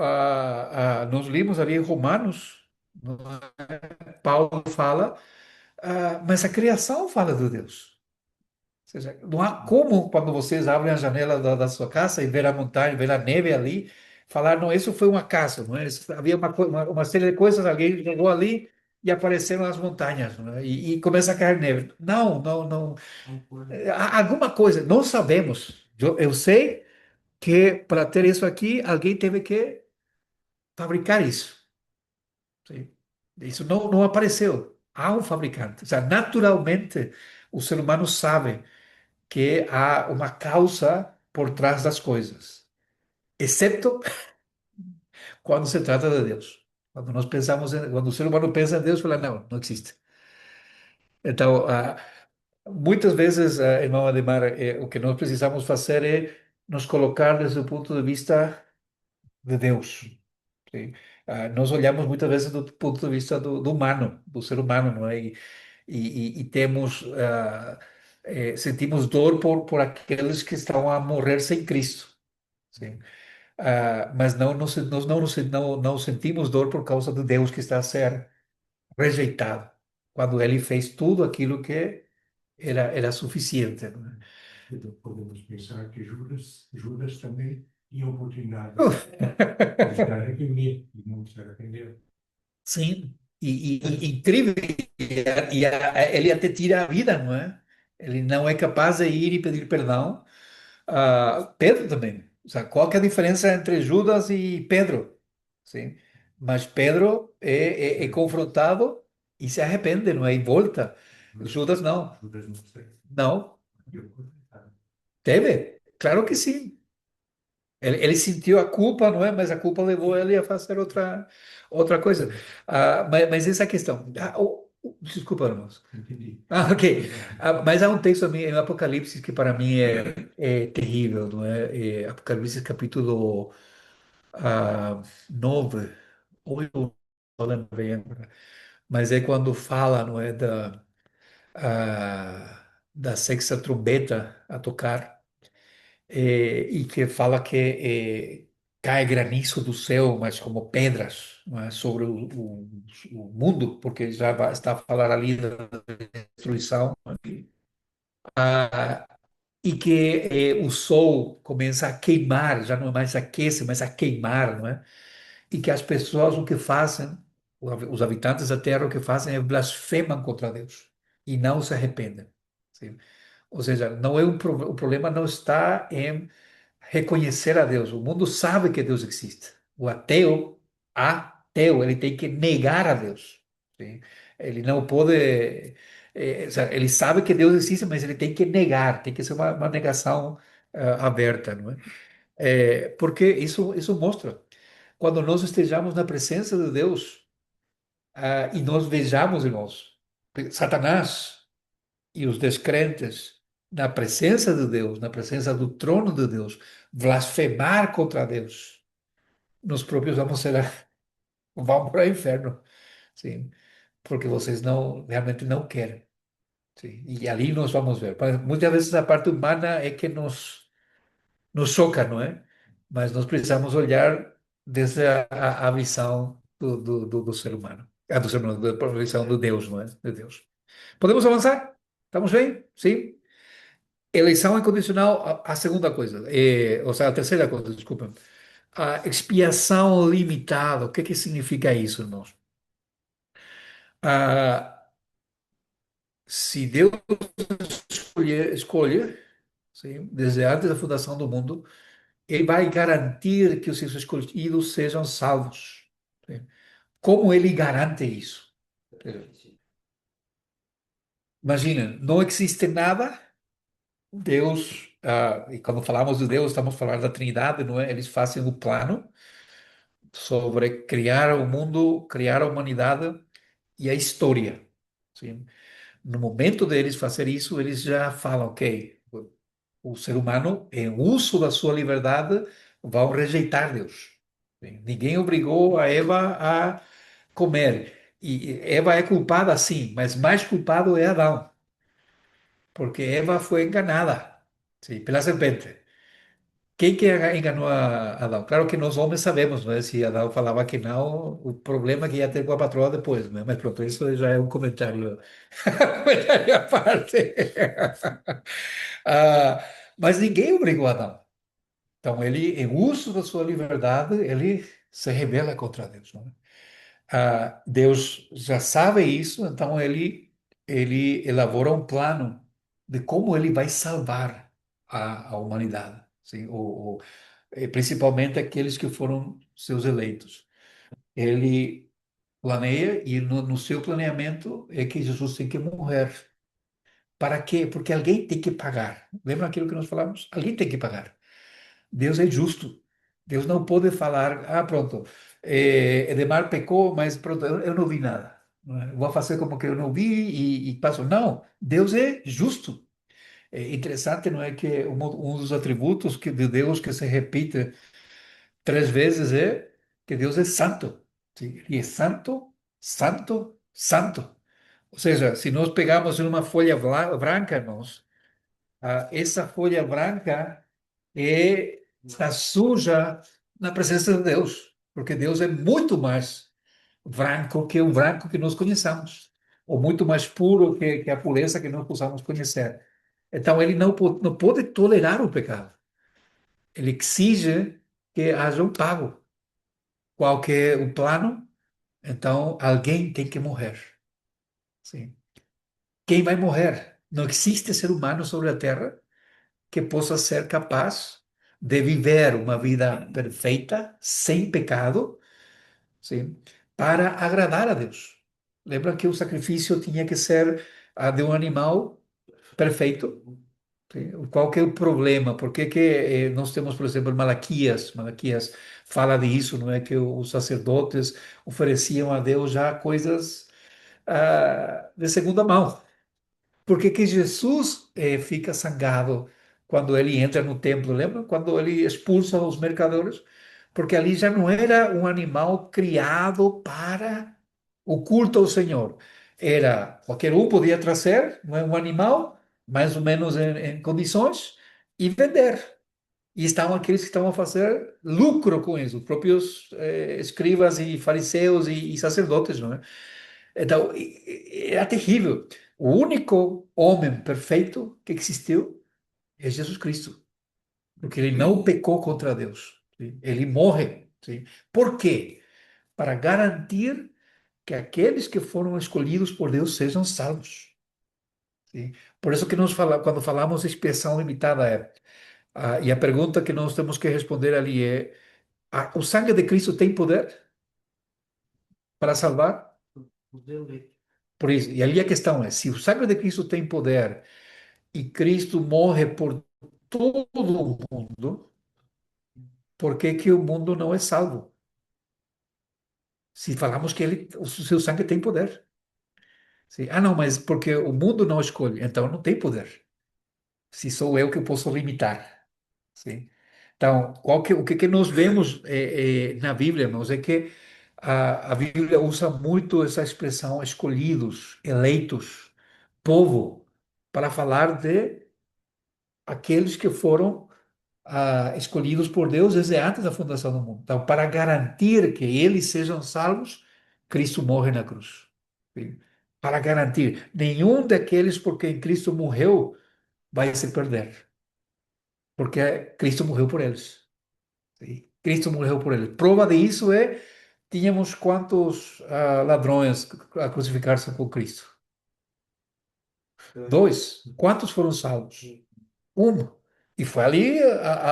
Speaker 1: nós limos ali em Romanos, Paulo fala, mas a criação fala de Deus. Ou seja, não há como, quando vocês abrem a janela da sua casa e ver a montanha, ver a neve ali, falar, não, isso foi um acaso, não é? Havia uma série de coisas, alguém jogou ali e apareceram as montanhas, não é? E começa a cair neve. Não, não, não. Alguma coisa, não sabemos. Eu sei que para ter isso aqui, alguém teve que fabricar isso. Sim. Isso não apareceu. Há um fabricante. O sea, naturalmente, o ser humano sabe que há uma causa por trás das coisas, exceto quando se trata de Deus. Quando o ser humano pensa em Deus, fala, não, não existe. Então, muitas vezes, irmão Ademar, o que nós precisamos fazer é nos colocar desde o ponto de vista de Deus. Sim. Nós olhamos muitas vezes do ponto de vista do humano, do ser humano, não é? E temos, sentimos dor por aqueles que estão a morrer sem Cristo. Sim. Mas nós não sentimos dor por causa de Deus que está a ser rejeitado, quando Ele fez tudo aquilo que era suficiente. Não é?
Speaker 8: Então, podemos pensar que Judas também tinha oportunidade de estar arrependido e não se arrependeu.
Speaker 1: Sim, e incrível, ele até tira a vida, não é? Ele não é capaz de ir e pedir perdão. Pedro também. O sea, qual que é a diferença entre Judas e Pedro? Sim. Mas Pedro é confrontado e se arrepende, não é? E volta. Judas não.
Speaker 8: Judas não sei.
Speaker 1: Não.
Speaker 8: Eu vou tentar.
Speaker 1: Teve? Claro que sim. Ele sentiu a culpa, não é? Mas a culpa levou ele a fazer outra coisa. Mas essa questão. Desculpa, irmãos.
Speaker 8: Entendi.
Speaker 1: Ok. Mas há um texto também em Apocalipse que para mim é terrível, não é? Apocalipse capítulo 9, 8, não lembro bem agora. Mas é quando fala, não é, da sexta trombeta a tocar. E que fala que cai granizo do céu, mas como pedras, não é, sobre o mundo, porque já está a falar ali da destruição. Ah, e que o sol começa a queimar, já não é mais aquece, mas a queimar, não é? E que as pessoas o que fazem, os habitantes da terra o que fazem é blasfemam contra Deus e não se arrependem. Sim. Ou seja, não é o problema não está em reconhecer a Deus. O mundo sabe que Deus existe. O ateu, ele tem que negar a Deus. Sim? Ele não pode. Ou seja, ele sabe que Deus existe, mas ele tem que negar, tem que ser uma negação aberta, não é? Porque isso mostra. Quando nós estejamos na presença de Deus, e nós vejamos, irmãos, Satanás e os descrentes na presença de Deus, na presença do trono de Deus, blasfemar contra Deus, nós próprios vamos ser, vamos para o inferno, sim, porque vocês não realmente não querem, sim, e ali nós vamos ver. Mas muitas vezes a parte humana é que nos choca, não é? Mas nós precisamos olhar desde a visão do ser humano, do ser humano, da visão do Deus, não é? De Deus. Podemos avançar? Estamos bem? Sim? Eleição incondicional, a segunda coisa, ou seja, a terceira coisa, desculpa. A expiação limitada, o que significa isso, irmãos? Ah, se Deus escolhe, sim, desde antes da fundação do mundo, Ele vai garantir que os seus escolhidos sejam salvos. Sim. Como Ele garante isso? Imagina, não existe nada, Deus, e quando falamos de Deus, estamos falando da Trindade, não é? Eles fazem o plano sobre criar o mundo, criar a humanidade e a história. Sim? No momento deles fazer isso, eles já falam, ok, o ser humano, em uso da sua liberdade, vão rejeitar Deus. Sim? Ninguém obrigou a Eva a comer. E Eva é culpada, sim, mas mais culpado é Adão, porque Eva foi enganada, sim, pela serpente. Quem que enganou a Adão? Claro que nós homens sabemos, né? Se Adão falava que não, o problema é que ia ter com a patroa depois, né? Mas pronto, isso já é um comentário, comentário à parte. Mas ninguém obrigou Adão. Então, ele, em uso da sua liberdade, ele se rebela contra Deus, não é? Deus já sabe isso, então ele elabora um plano de como ele vai salvar a humanidade, sim? Principalmente aqueles que foram seus eleitos. Ele planeia e no seu planeamento é que Jesus tem que morrer. Para quê? Porque alguém tem que pagar. Lembra aquilo que nós falamos? Alguém tem que pagar. Deus é justo. Deus não pode falar, pronto, Edemar pecou, mas pronto, eu não vi nada. Não é? Vou fazer como que eu não vi e passo. Não, Deus é justo. É interessante, não é que um dos atributos de Deus que se repite 3 vezes é que Deus é santo. Sim? Ele é santo, santo, santo. Ou seja, se nós pegarmos uma folha branca, irmãos, essa folha branca está suja na presença de Deus, porque Deus é muito mais branco que o branco que nós conhecemos, ou muito mais puro que a pureza que nós possamos conhecer. Então, ele não pode tolerar o pecado. Ele exige que haja um pago. Qual que é o plano? Então, alguém tem que morrer. Sim. Quem vai morrer? Não existe ser humano sobre a Terra que possa ser capaz de viver uma vida perfeita, sem pecado, sim, para agradar a Deus. Lembra que o sacrifício tinha que ser de um animal perfeito? Sim. Qual que é o problema? Por que que nós temos, por exemplo, Malaquias fala disso, não é? Que os sacerdotes ofereciam a Deus já coisas de segunda mão. Por que que Jesus fica zangado quando ele entra no templo? Lembra? Quando ele expulsa os mercadores? Porque ali já não era um animal criado para o culto ao Senhor. Era, qualquer um podia trazer, não é, um animal, mais ou menos em condições, e vender. E estavam aqueles que estavam a fazer lucro com isso, os próprios escribas e fariseus e sacerdotes, não é? Então, era terrível. O único homem perfeito que existiu é Jesus Cristo, porque ele não pecou contra Deus. Sim? Ele morre. Sim? Por quê? Para garantir que aqueles que foram escolhidos por Deus sejam salvos. Sim? Por isso que quando falamos de expiação limitada, e a pergunta que nós temos que responder ali é: o sangue de Cristo tem poder para salvar? Por isso, e ali a questão é: se o sangue de Cristo tem poder e Cristo morre por todo o mundo, por que que o mundo não é salvo? Se falamos que o seu sangue tem poder. Sim. Não, mas porque o mundo não escolhe, então não tem poder. Se sou eu que posso limitar. Sim. Então, o que nós vemos na Bíblia, irmãos, é que a Bíblia usa muito essa expressão escolhidos, eleitos, povo, para falar de aqueles que foram escolhidos por Deus desde antes da fundação do mundo. Então, para garantir que eles sejam salvos, Cristo morre na cruz. Sim? Para garantir, nenhum daqueles por quem Cristo morreu vai se perder, porque Cristo morreu por eles. Sim? Cristo morreu por eles. Prova disso tínhamos quantos ladrões a crucificar-se com Cristo? Dois. Quantos foram salvos? Um. E foi ali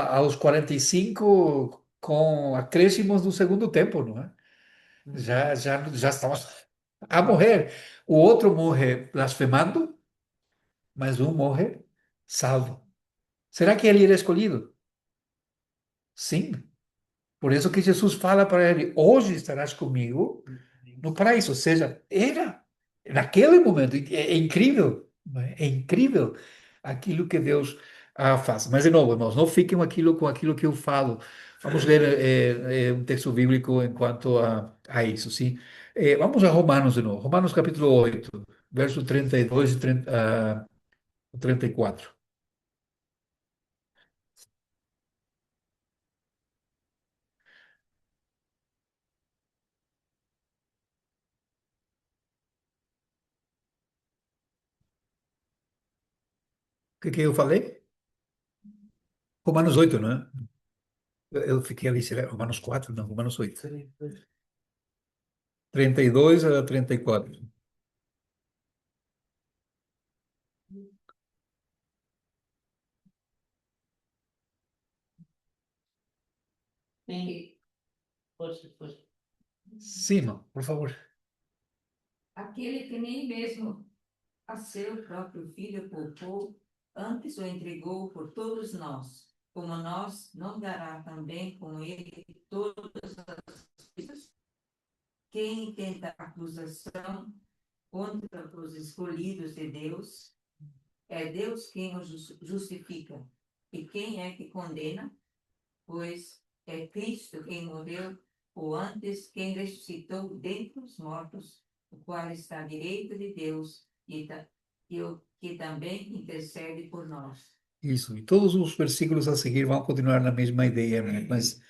Speaker 1: aos 45 com acréscimos do segundo tempo, não é? Já estamos a morrer. O outro morre blasfemando, mas um morre salvo. Será que ele era escolhido? Sim. Por isso que Jesus fala para ele: hoje estarás comigo no paraíso. Ou seja, era naquele momento. É incrível, não é? É incrível aquilo que Deus faz. Mas, de novo, irmãos, não fiquem com aquilo que eu falo. Vamos ler um texto bíblico enquanto a isso, sim? Vamos a Romanos de novo. Romanos capítulo 8, verso 32 e 34. O que eu falei? Romanos 8, não é? Eu fiquei ali, será Romanos 4, não, Romanos 8. 32 a 34.
Speaker 5: Sim, força, força.
Speaker 1: Sim, irmão, por favor.
Speaker 4: Aquele que nem mesmo a seu próprio filho poupou, antes o entregou por todos nós, como nós não dará também com ele todas as coisas? Quem tenta acusação contra os escolhidos de Deus? É Deus quem os justifica. E quem é que condena? Pois é Cristo quem morreu, ou antes quem ressuscitou dentre os mortos, o qual está à direita de Deus e o que também intercede por nós.
Speaker 1: Isso. E todos os versículos a seguir vão continuar na mesma ideia, né? Mas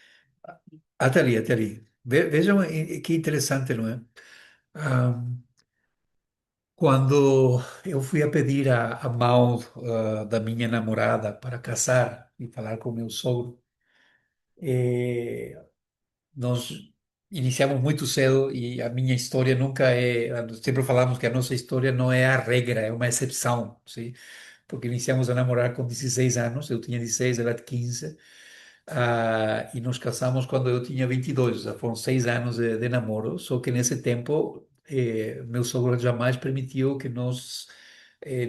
Speaker 1: até ali, até ali. Vejam que interessante, não é? Ah, quando eu fui a pedir a mão da minha namorada para casar e falar com meu sogro, eh, nós iniciamos muito cedo e a minha história nunca é. Sempre falamos que a nossa história não é a regra, é uma exceção, sim? Porque iniciamos a namorar com 16 anos, eu tinha 16, ela tinha 15. E nos casamos quando eu tinha 22, ou seja, foram 6 anos de namoro, só que nesse tempo meu sogro jamais permitiu que nós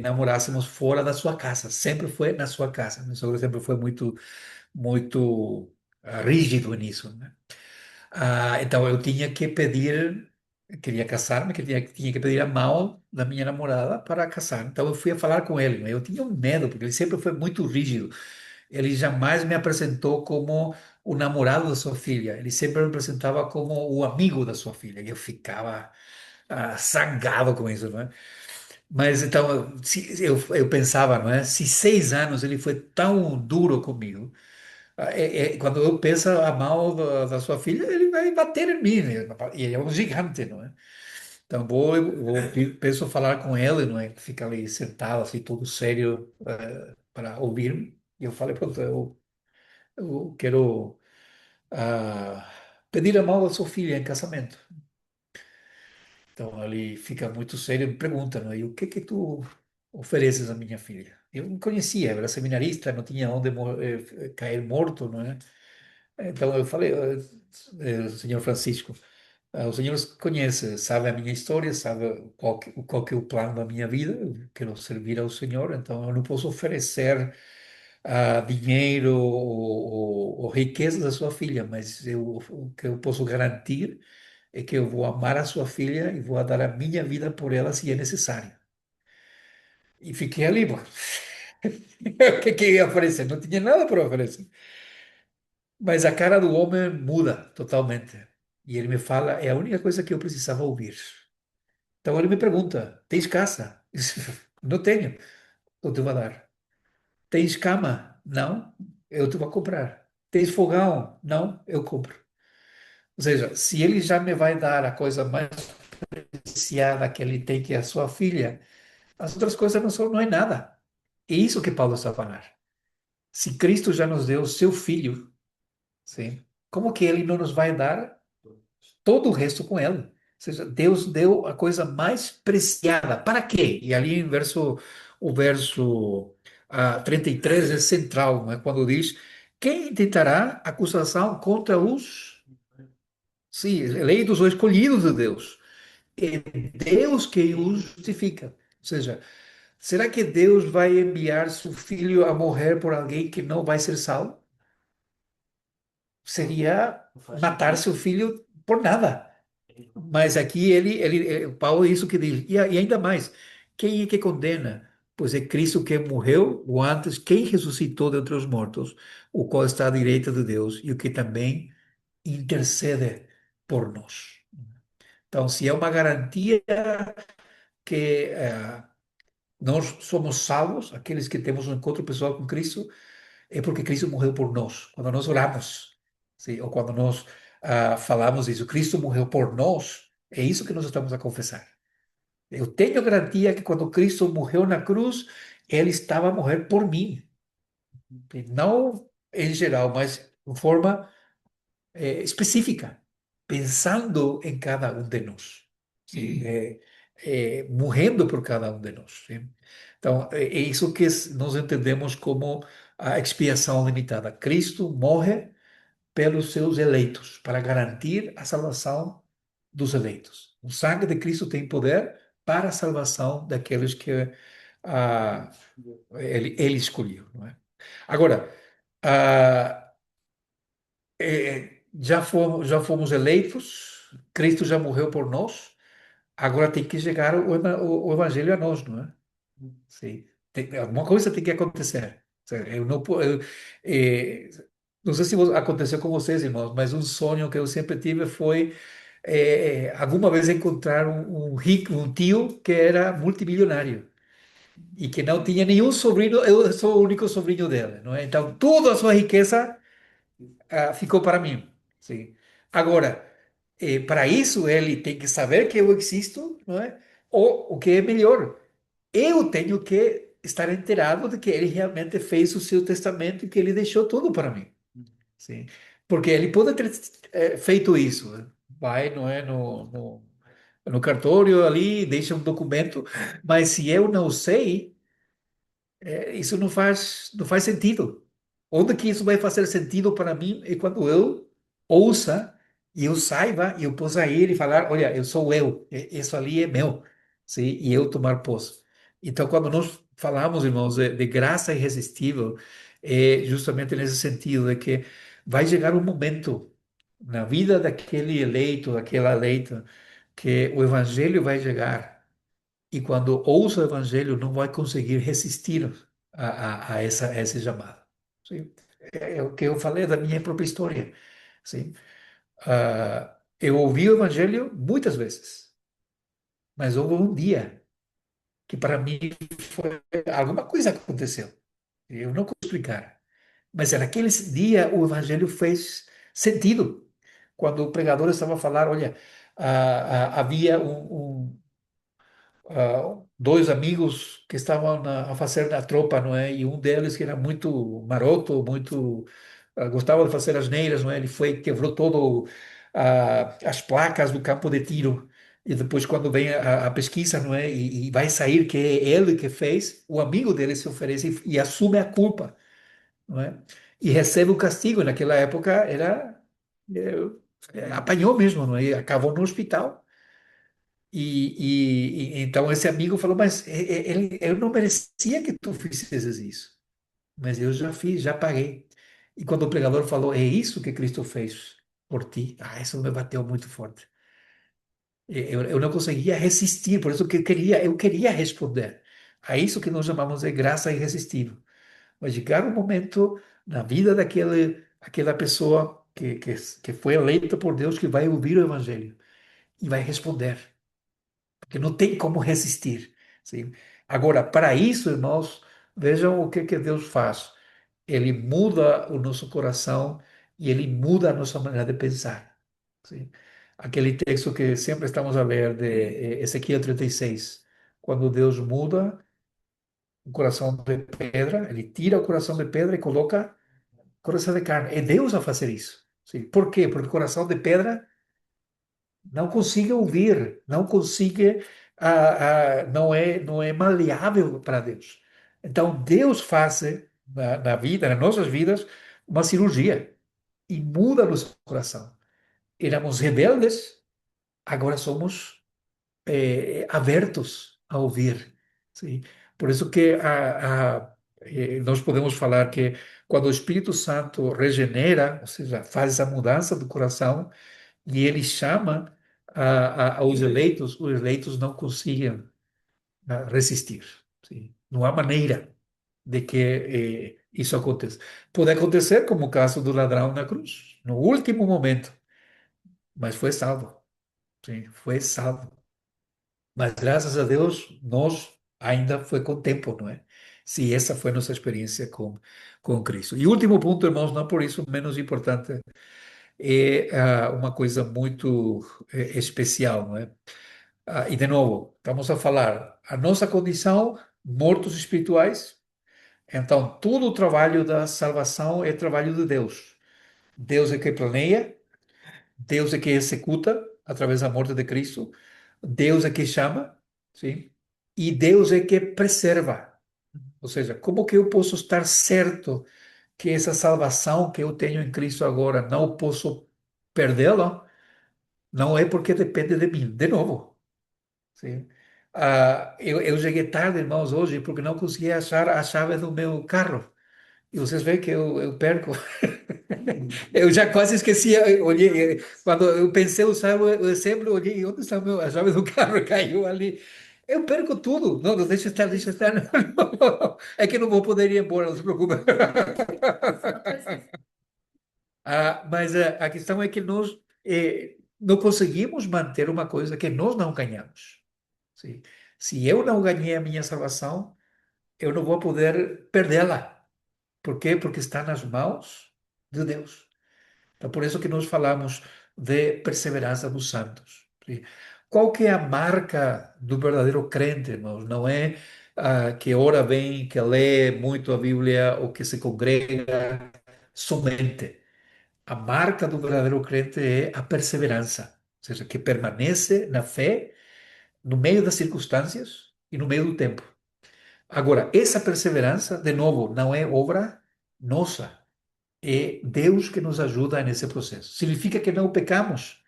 Speaker 1: namorássemos fora da sua casa, sempre foi na sua casa. Meu sogro sempre foi muito, muito rígido nisso, né? Então eu tinha que pedir, queria casar-me, que tinha que pedir a mão da minha namorada para casar. Então eu fui a falar com ele, né? Eu tinha um medo, porque ele sempre foi muito rígido. Ele jamais me apresentou como o namorado da sua filha. Ele sempre me apresentava como o amigo da sua filha. E eu ficava zangado com isso, não é? Mas então, eu pensava, não é? Se 6 anos ele foi tão duro comigo, quando eu penso a mal da sua filha, ele vai bater em mim, né? E ele é um gigante, não é? Então, penso falar com ele, não é? Fica ali sentado, assim, todo sério, para ouvir-me. E eu falei, pronto, eu quero pedir a mão da sua filha em casamento. Então ele fica muito sério e me pergunta, não é? E o que tu ofereces à minha filha? Eu não conhecia, eu era seminarista, não tinha onde cair morto, não é? Então eu falei, senhor Francisco, o senhor conhece, sabe a minha história, sabe qual que é o plano da minha vida, eu quero servir ao Senhor, então eu não posso oferecer dinheiro ou riqueza da sua filha, mas o que eu posso garantir é que eu vou amar a sua filha e vou dar a minha vida por ela se é necessário. E fiquei ali, pô. O que ia oferecer? Não tinha nada para oferecer. Mas a cara do homem muda totalmente. E ele me fala, é a única coisa que eu precisava ouvir. Então ele me pergunta, tens casa? Eu disse, não tenho, eu te vou dar. Tens cama? Não, eu te vou comprar. Tens fogão? Não, eu compro. Ou seja, se ele já me vai dar a coisa mais preciada que ele tem, que é a sua filha, as outras coisas não é nada. É isso que Paulo está a falar. Se Cristo já nos deu o seu filho, sim, como que ele não nos vai dar todo o resto com ele? Ou seja, Deus deu a coisa mais preciada. Para quê? E ali em o verso 33 é central, né? Quando diz: quem intentará acusação contra os. Sim, eleitos ou escolhidos de Deus. É Deus que os justifica. Ou seja, será que Deus vai enviar seu filho a morrer por alguém que não vai ser salvo? Seria
Speaker 5: Não faz
Speaker 1: matar
Speaker 5: sentido.
Speaker 1: seu filho por nada. Mas aqui Paulo é isso que diz. E ainda mais, quem é que condena? Pois é Cristo que morreu, ou antes, quem ressuscitou dentre os mortos, o qual está à direita de Deus e o que também intercede por nós. Então, se é uma garantia que nós somos salvos, aqueles que temos um encontro pessoal com Cristo, é porque Cristo morreu por nós. Quando nós oramos, sim, ou quando nós falamos isso, Cristo morreu por nós, é isso que nós estamos a confessar. Eu tenho garantia que quando Cristo morreu na cruz, ele estava a morrer por mim. E não em geral, mas de forma específica. pensando em cada um de nós, sim? Morrendo por cada um de nós, sim? Então, é isso que nós entendemos como a expiação limitada. Cristo morre pelos seus eleitos, para garantir a salvação dos eleitos. O sangue de Cristo tem poder para a salvação daqueles que ah, ele escolheu, não é? Agora, ah, já fomos eleitos, Cristo já morreu por nós, agora tem que chegar o evangelho a nós, não é? Sim. Alguma coisa tem que acontecer. Eu não, não sei se aconteceu com vocês, irmãos, mas um sonho que eu sempre tive foi alguma vez encontrar um rico, um tio que era multimilionário e que não tinha nenhum sobrinho, eu sou o único sobrinho dele, não é? Então, toda a sua riqueza ficou para mim. Sim. Agora, para isso, ele tem que saber que eu existo, não é? Ou o que é melhor, eu tenho que estar inteirado de que ele realmente fez o seu testamento e que ele deixou tudo para mim. Sim. Porque ele pode ter feito isso. Vai, não é, no cartório ali, deixa um documento, mas se eu não sei, isso não faz sentido. Onde que isso vai fazer sentido para mim é quando eu ouça e eu saiba e eu possa ir e falar, olha, eu sou eu, isso ali é meu, sim? E eu tomar posse. Então, quando nós falamos, irmãos, de graça irresistível, é justamente nesse sentido de que vai chegar um momento na vida daquele eleito, daquela eleita, que o evangelho vai chegar e quando ouça o evangelho não vai conseguir resistir a esse chamado. Sim? É o que eu falei da minha própria história. Sim? Eu ouvi o evangelho muitas vezes, mas houve um dia que para mim alguma coisa aconteceu. Eu não consigo explicar. Mas naquele dia o evangelho fez sentido. Quando o pregador estava a falar, olha, havia dois amigos que estavam a fazer na tropa, não é? E um deles que era muito maroto, muito gostava de fazer asneiras, não é? Ele foi quebrou todo as placas do campo de tiro. E depois, quando vem a pesquisa, não é? E vai sair que é ele que fez, o amigo dele se oferece e assume a culpa, não é? E recebe o castigo. Naquela época era apanhou mesmo, não é? E acabou no hospital. Então esse amigo falou, mas eu não merecia que tu fizesses isso, mas eu já fiz, já paguei. E quando o pregador falou, é isso que Cristo fez por ti, isso me bateu muito forte. Eu não conseguia resistir, por isso que eu queria responder. A isso que nós chamamos de graça irresistível. Vai chegar um momento na vida aquela pessoa que foi eleita por Deus, que vai ouvir o evangelho e vai responder porque não tem como resistir. Sim? Agora, para isso, irmãos, vejam o que Deus faz. Ele muda o nosso coração e ele muda a nossa maneira de pensar. Sim? Aquele texto que sempre estamos a ler de Ezequiel 36, quando Deus muda o coração de pedra, ele tira o coração de pedra e coloca coração de carne. É Deus a fazer isso. Sim? Por quê? Porque o coração de pedra não consiga ouvir, não consiga, não é maleável para Deus. Então, Deus faz na vida, nas nossas vidas, uma cirurgia e muda nosso coração. Éramos rebeldes, agora somos abertos a ouvir. Sim? Por isso que nós podemos falar que quando o Espírito Santo regenera, ou seja, faz essa mudança do coração, e ele chama aos eleitos, os eleitos não conseguem resistir. Sim. Não há maneira de que isso aconteça. Pode acontecer como o caso do ladrão na cruz, no último momento, mas foi salvo. Sim, foi salvo. Mas graças a Deus, nós ainda foi com tempo, não é? Se essa foi nossa experiência com Cristo. E último ponto, irmãos, não por isso menos importante, é uma coisa muito especial, não é? E de novo, estamos a falar a nossa condição, mortos espirituais. Então, todo o trabalho da salvação é trabalho de Deus. Deus é que planeia, Deus é que executa através da morte de Cristo, Deus é que chama, sim, e Deus é que preserva. Ou seja, como que eu posso estar certo que essa salvação que eu tenho em Cristo agora não posso perdê-la? Não é porque depende de mim, de novo. Sim. Eu cheguei tarde, irmãos, hoje, porque não consegui achar a chave do meu carro. E vocês veem que eu perco. Eu já quase esqueci, eu olhei, quando eu pensei usar o exemplo, eu olhei, onde está a chave do carro? Caiu ali. Eu perco tudo. Não, não, deixa estar, deixa estar. Não. É que não vou poder ir embora, não se preocupe. Mas a questão é que nós não conseguimos manter uma coisa que nós não ganhamos. Sim. Se eu não ganhei a minha salvação, eu não vou poder perdê-la. Por quê? Porque está nas mãos de Deus. Então, por isso que nós falamos de perseverança dos santos. Sim. Qual que é a marca do verdadeiro crente, irmãos? Não é que ora bem, que lê muito a Bíblia ou que se congrega somente. A marca do verdadeiro crente é a perseverança, ou seja, que permanece na fé no meio das circunstâncias e no meio do tempo. Agora, essa perseverança, de novo, não é obra nossa, é Deus que nos ajuda nesse processo. Significa que não pecamos?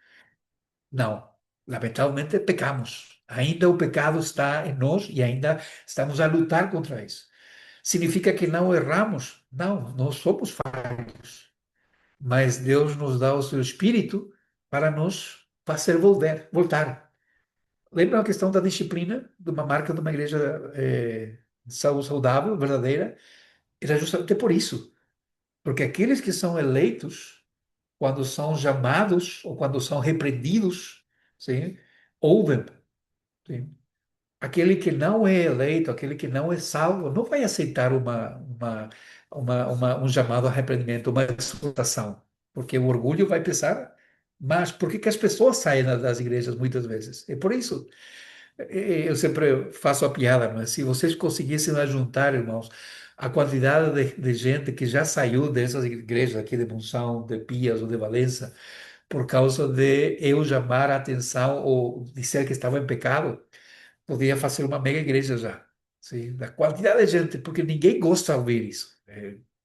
Speaker 1: Não. Lamentavelmente, pecamos. Ainda o pecado está em nós e ainda estamos a lutar contra isso. Significa que não erramos? Não, nós somos falhos. Mas Deus nos dá o seu Espírito para nos fazer voltar. Lembra a questão da disciplina, de uma marca de uma igreja saudável, verdadeira? Era justamente por isso. Porque aqueles que são eleitos, quando são chamados ou quando são repreendidos, sim, ouvem. Sim. Aquele que não é eleito, aquele que não é salvo, não vai aceitar um chamado a arrependimento, uma exortação, porque o orgulho vai pesar. Mas por que que as pessoas saem das igrejas muitas vezes? É por isso. Eu sempre faço a piada, mas se vocês conseguissem ajuntar, irmãos, a quantidade de gente que já saiu dessas igrejas aqui de Monção, de Pias ou de Valença, por causa de eu chamar a atenção ou dizer que estava em pecado, podia fazer uma mega igreja já. Sim, da quantidade de gente, porque ninguém gosta de ouvir isso.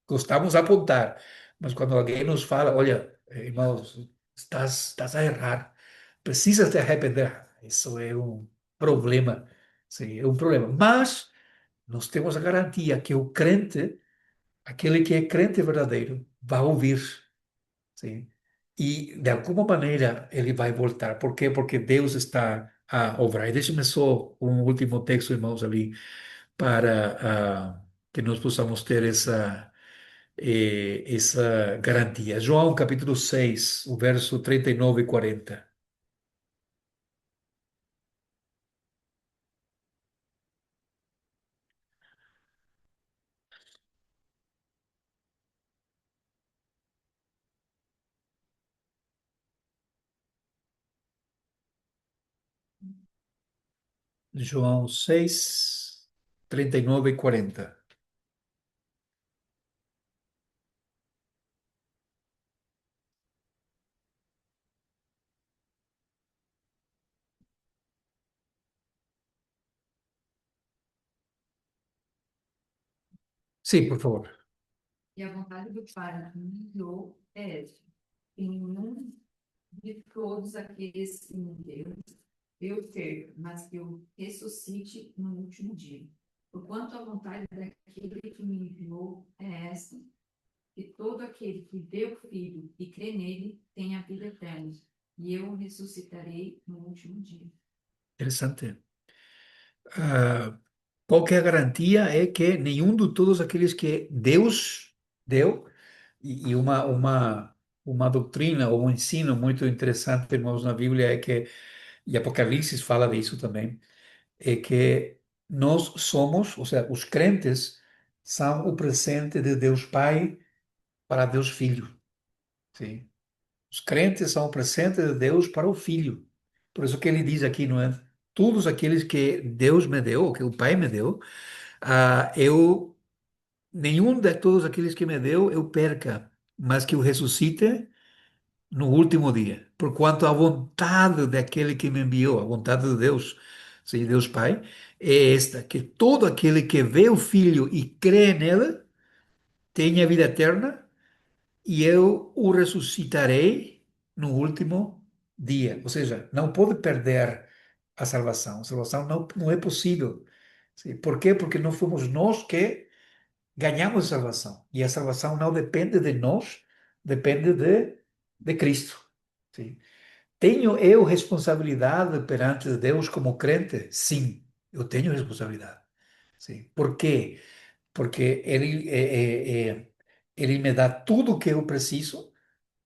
Speaker 1: Gostamos de apontar, mas quando alguém nos fala, olha, irmãos, estás a errar, precisas te arrepender. Isso é um problema, sim, é um problema. Mas nós temos a garantia que o crente, aquele que é crente verdadeiro, vai ouvir, sim. E de alguma maneira ele vai voltar. Por quê? Porque Deus está a obrar. E deixe-me só um último texto, irmãos, ali, para que nós possamos ter essa garantia. João capítulo 6, o verso 39 e 40. João 6, 39 e 40. Sim, por favor.
Speaker 4: E a vontade do Pai que me enviou é esta: que nenhum de todos aqueles que me deu, eu perca, mas que eu ressuscite no último dia. Porquanto a vontade daquele que me enviou é esta: que todo aquele que vê o Filho e crê nele tenha a vida eterna, e eu o ressuscitarei no último dia.
Speaker 1: Interessante. Ah, qual que é a garantia? É que nenhum de todos aqueles que Deus deu, e uma doutrina ou um ensino muito interessante, irmãos, na Bíblia é que, e Apocalipse fala disso também, é que nós somos, ou seja, os crentes são o presente de Deus Pai para Deus Filho. Sim. Os crentes são o presente de Deus para o Filho. Por isso que ele diz aqui, não é? Todos aqueles que Deus me deu, que o Pai me deu, eu nenhum de todos aqueles que me deu eu perca, mas que o ressuscite no último dia, porquanto a vontade daquele que me enviou, a vontade de Deus, sim, Deus Pai, é esta, que todo aquele que vê o Filho e crê nele tenha vida eterna e eu o ressuscitarei no último dia. Ou seja, não pode perder a salvação. A salvação não é possível. Sim. Por quê? Porque não fomos nós que ganhamos a salvação. E a salvação não depende de nós, depende de Cristo. Sim. Tenho eu responsabilidade perante Deus como crente? Sim, eu tenho responsabilidade. Sim. Por quê? Porque Ele me dá tudo o que eu preciso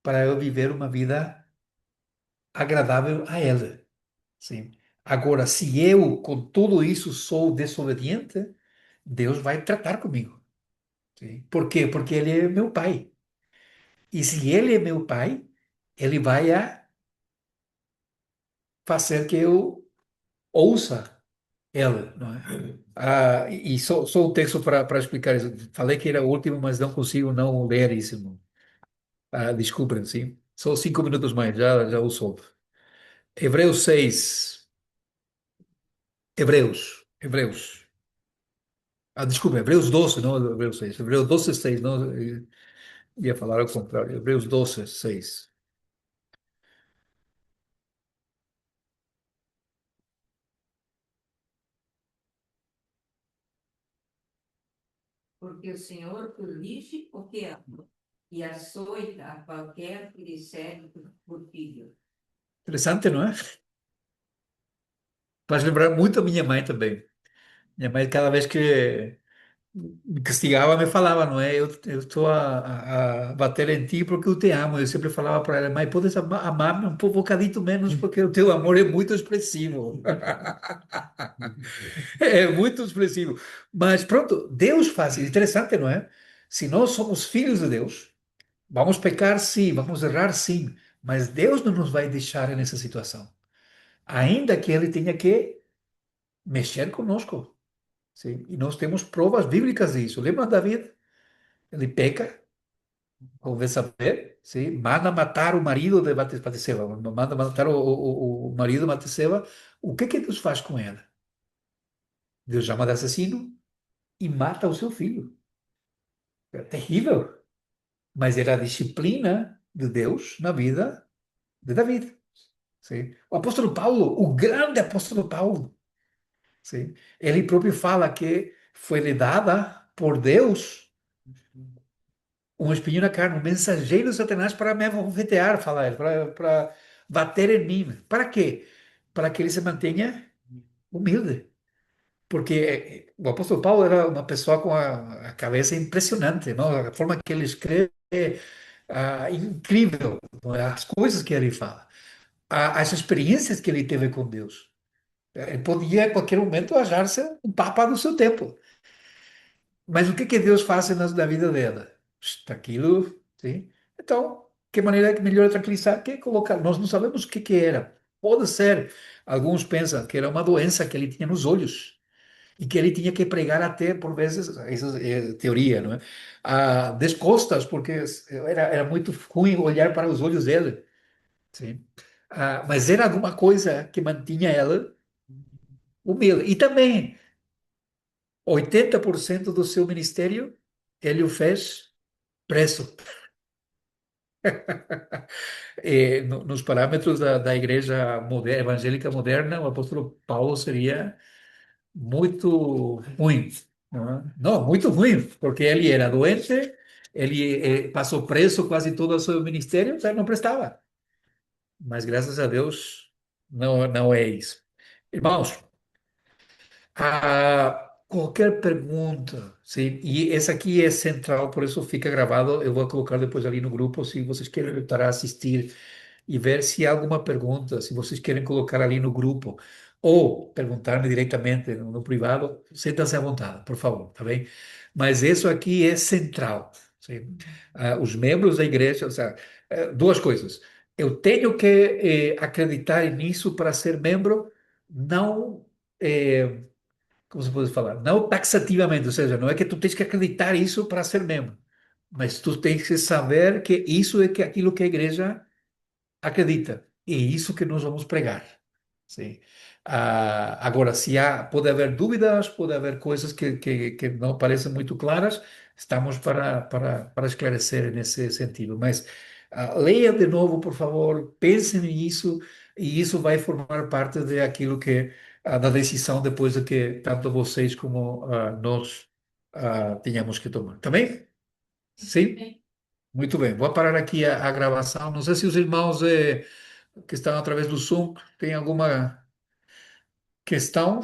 Speaker 1: para eu viver uma vida agradável a Ele. Sim. Agora, se eu, com tudo isso, sou desobediente, Deus vai tratar comigo. Sim. Por quê? Porque Ele é meu Pai. E se Ele é meu Pai, Ele vai a fazer que eu ouça Ele, não é? E só um texto para explicar isso. Falei que era o último, mas não consigo não ler isso. Desculpem, sim. Só 5 minutos mais, já o solto. Hebreus 6. Hebreus. Desculpa, Hebreus 12, não Hebreus 6. Hebreus 12, 6. Não, eu ia falar ao contrário. Hebreus 12, 6.
Speaker 4: Porque o Senhor corrige o que ama e açoita a qualquer que lhe segue por filho.
Speaker 1: Interessante, não é? Faz lembrar muito a minha mãe também. Minha mãe, cada vez que me castigava, me falava, não é? Eu estou a bater em ti porque eu te amo. Eu sempre falava para ela, mãe, podes amar-me um bocadito menos porque o teu amor é muito expressivo. É muito expressivo. Mas pronto, Deus faz. Interessante, não é? Se nós somos filhos de Deus, vamos pecar sim, vamos errar sim, mas Deus não nos vai deixar nessa situação. Ainda que Ele tenha que mexer conosco. Sim? E nós temos provas bíblicas disso. Lembra David? Ele peca, convém saber, sim? Manda matar o marido de Batseba, manda matar o marido de Batseba. O que Deus faz com ela? Deus chama de assassino e mata o seu filho. É terrível, mas era a disciplina de Deus na vida de David. Sim? O apóstolo Paulo, o grande apóstolo Paulo, sim? Ele próprio fala que foi lhe dada por Deus um espinho na carne, um mensageiro de Satanás para me alfinetar, fala ele, para bater em mim. Para quê? Para que ele se mantenha humilde. Porque o apóstolo Paulo era uma pessoa com a cabeça impressionante, não? A forma que ele escreve é incrível, não é? As coisas que ele fala, as experiências que ele teve com Deus. Ele podia, a qualquer momento, achar-se um papa do seu tempo. Mas o que Deus faz na vida dela? Aquilo, sim. Então, que maneira que melhor tranquilizar que colocar? Nós não sabemos o que era. Pode ser. Alguns pensam que era uma doença que ele tinha nos olhos e que ele tinha que pregar até, por vezes, essa é teoria, não é? Descostas, porque era muito ruim olhar para os olhos dele, sim. Mas era alguma coisa que mantinha ela humilde. E também, 80% do seu ministério, ele o fez preso. Nos parâmetros da igreja evangélica moderna, o apóstolo Paulo seria muito ruim. Não, é? Não, muito ruim, porque ele era doente, ele passou preso quase todo o seu ministério, então não prestava. Mas graças a Deus, não é isso. Irmãos, qualquer pergunta, sim, e essa aqui é central, por isso fica gravado. Eu vou colocar depois ali no grupo, se vocês querem estar a assistir e ver se há alguma pergunta, se vocês querem colocar ali no grupo ou perguntar-me diretamente no privado, sintam-se à vontade, por favor, tá bem? Mas isso aqui é central, sim. Os membros da igreja, ou seja, duas coisas. Eu tenho que acreditar nisso para ser membro, não. Como se pode falar? Não taxativamente, ou seja, não é que tu tens que acreditar isso para ser membro, mas tu tens que saber que isso é aquilo que a igreja acredita. É isso que nós vamos pregar. Sim. Agora, se pode haver dúvidas, pode haver coisas que não parecem muito claras, estamos para esclarecer nesse sentido. Mas leia de novo, por favor, pense nisso, e isso vai formar parte de aquilo que, da decisão depois de que tanto vocês como nós tenhamos que tomar. Tá bem? Sim? Muito bem. Vou parar aqui a gravação. Não sei se os irmãos que estão através do Zoom têm alguma questão.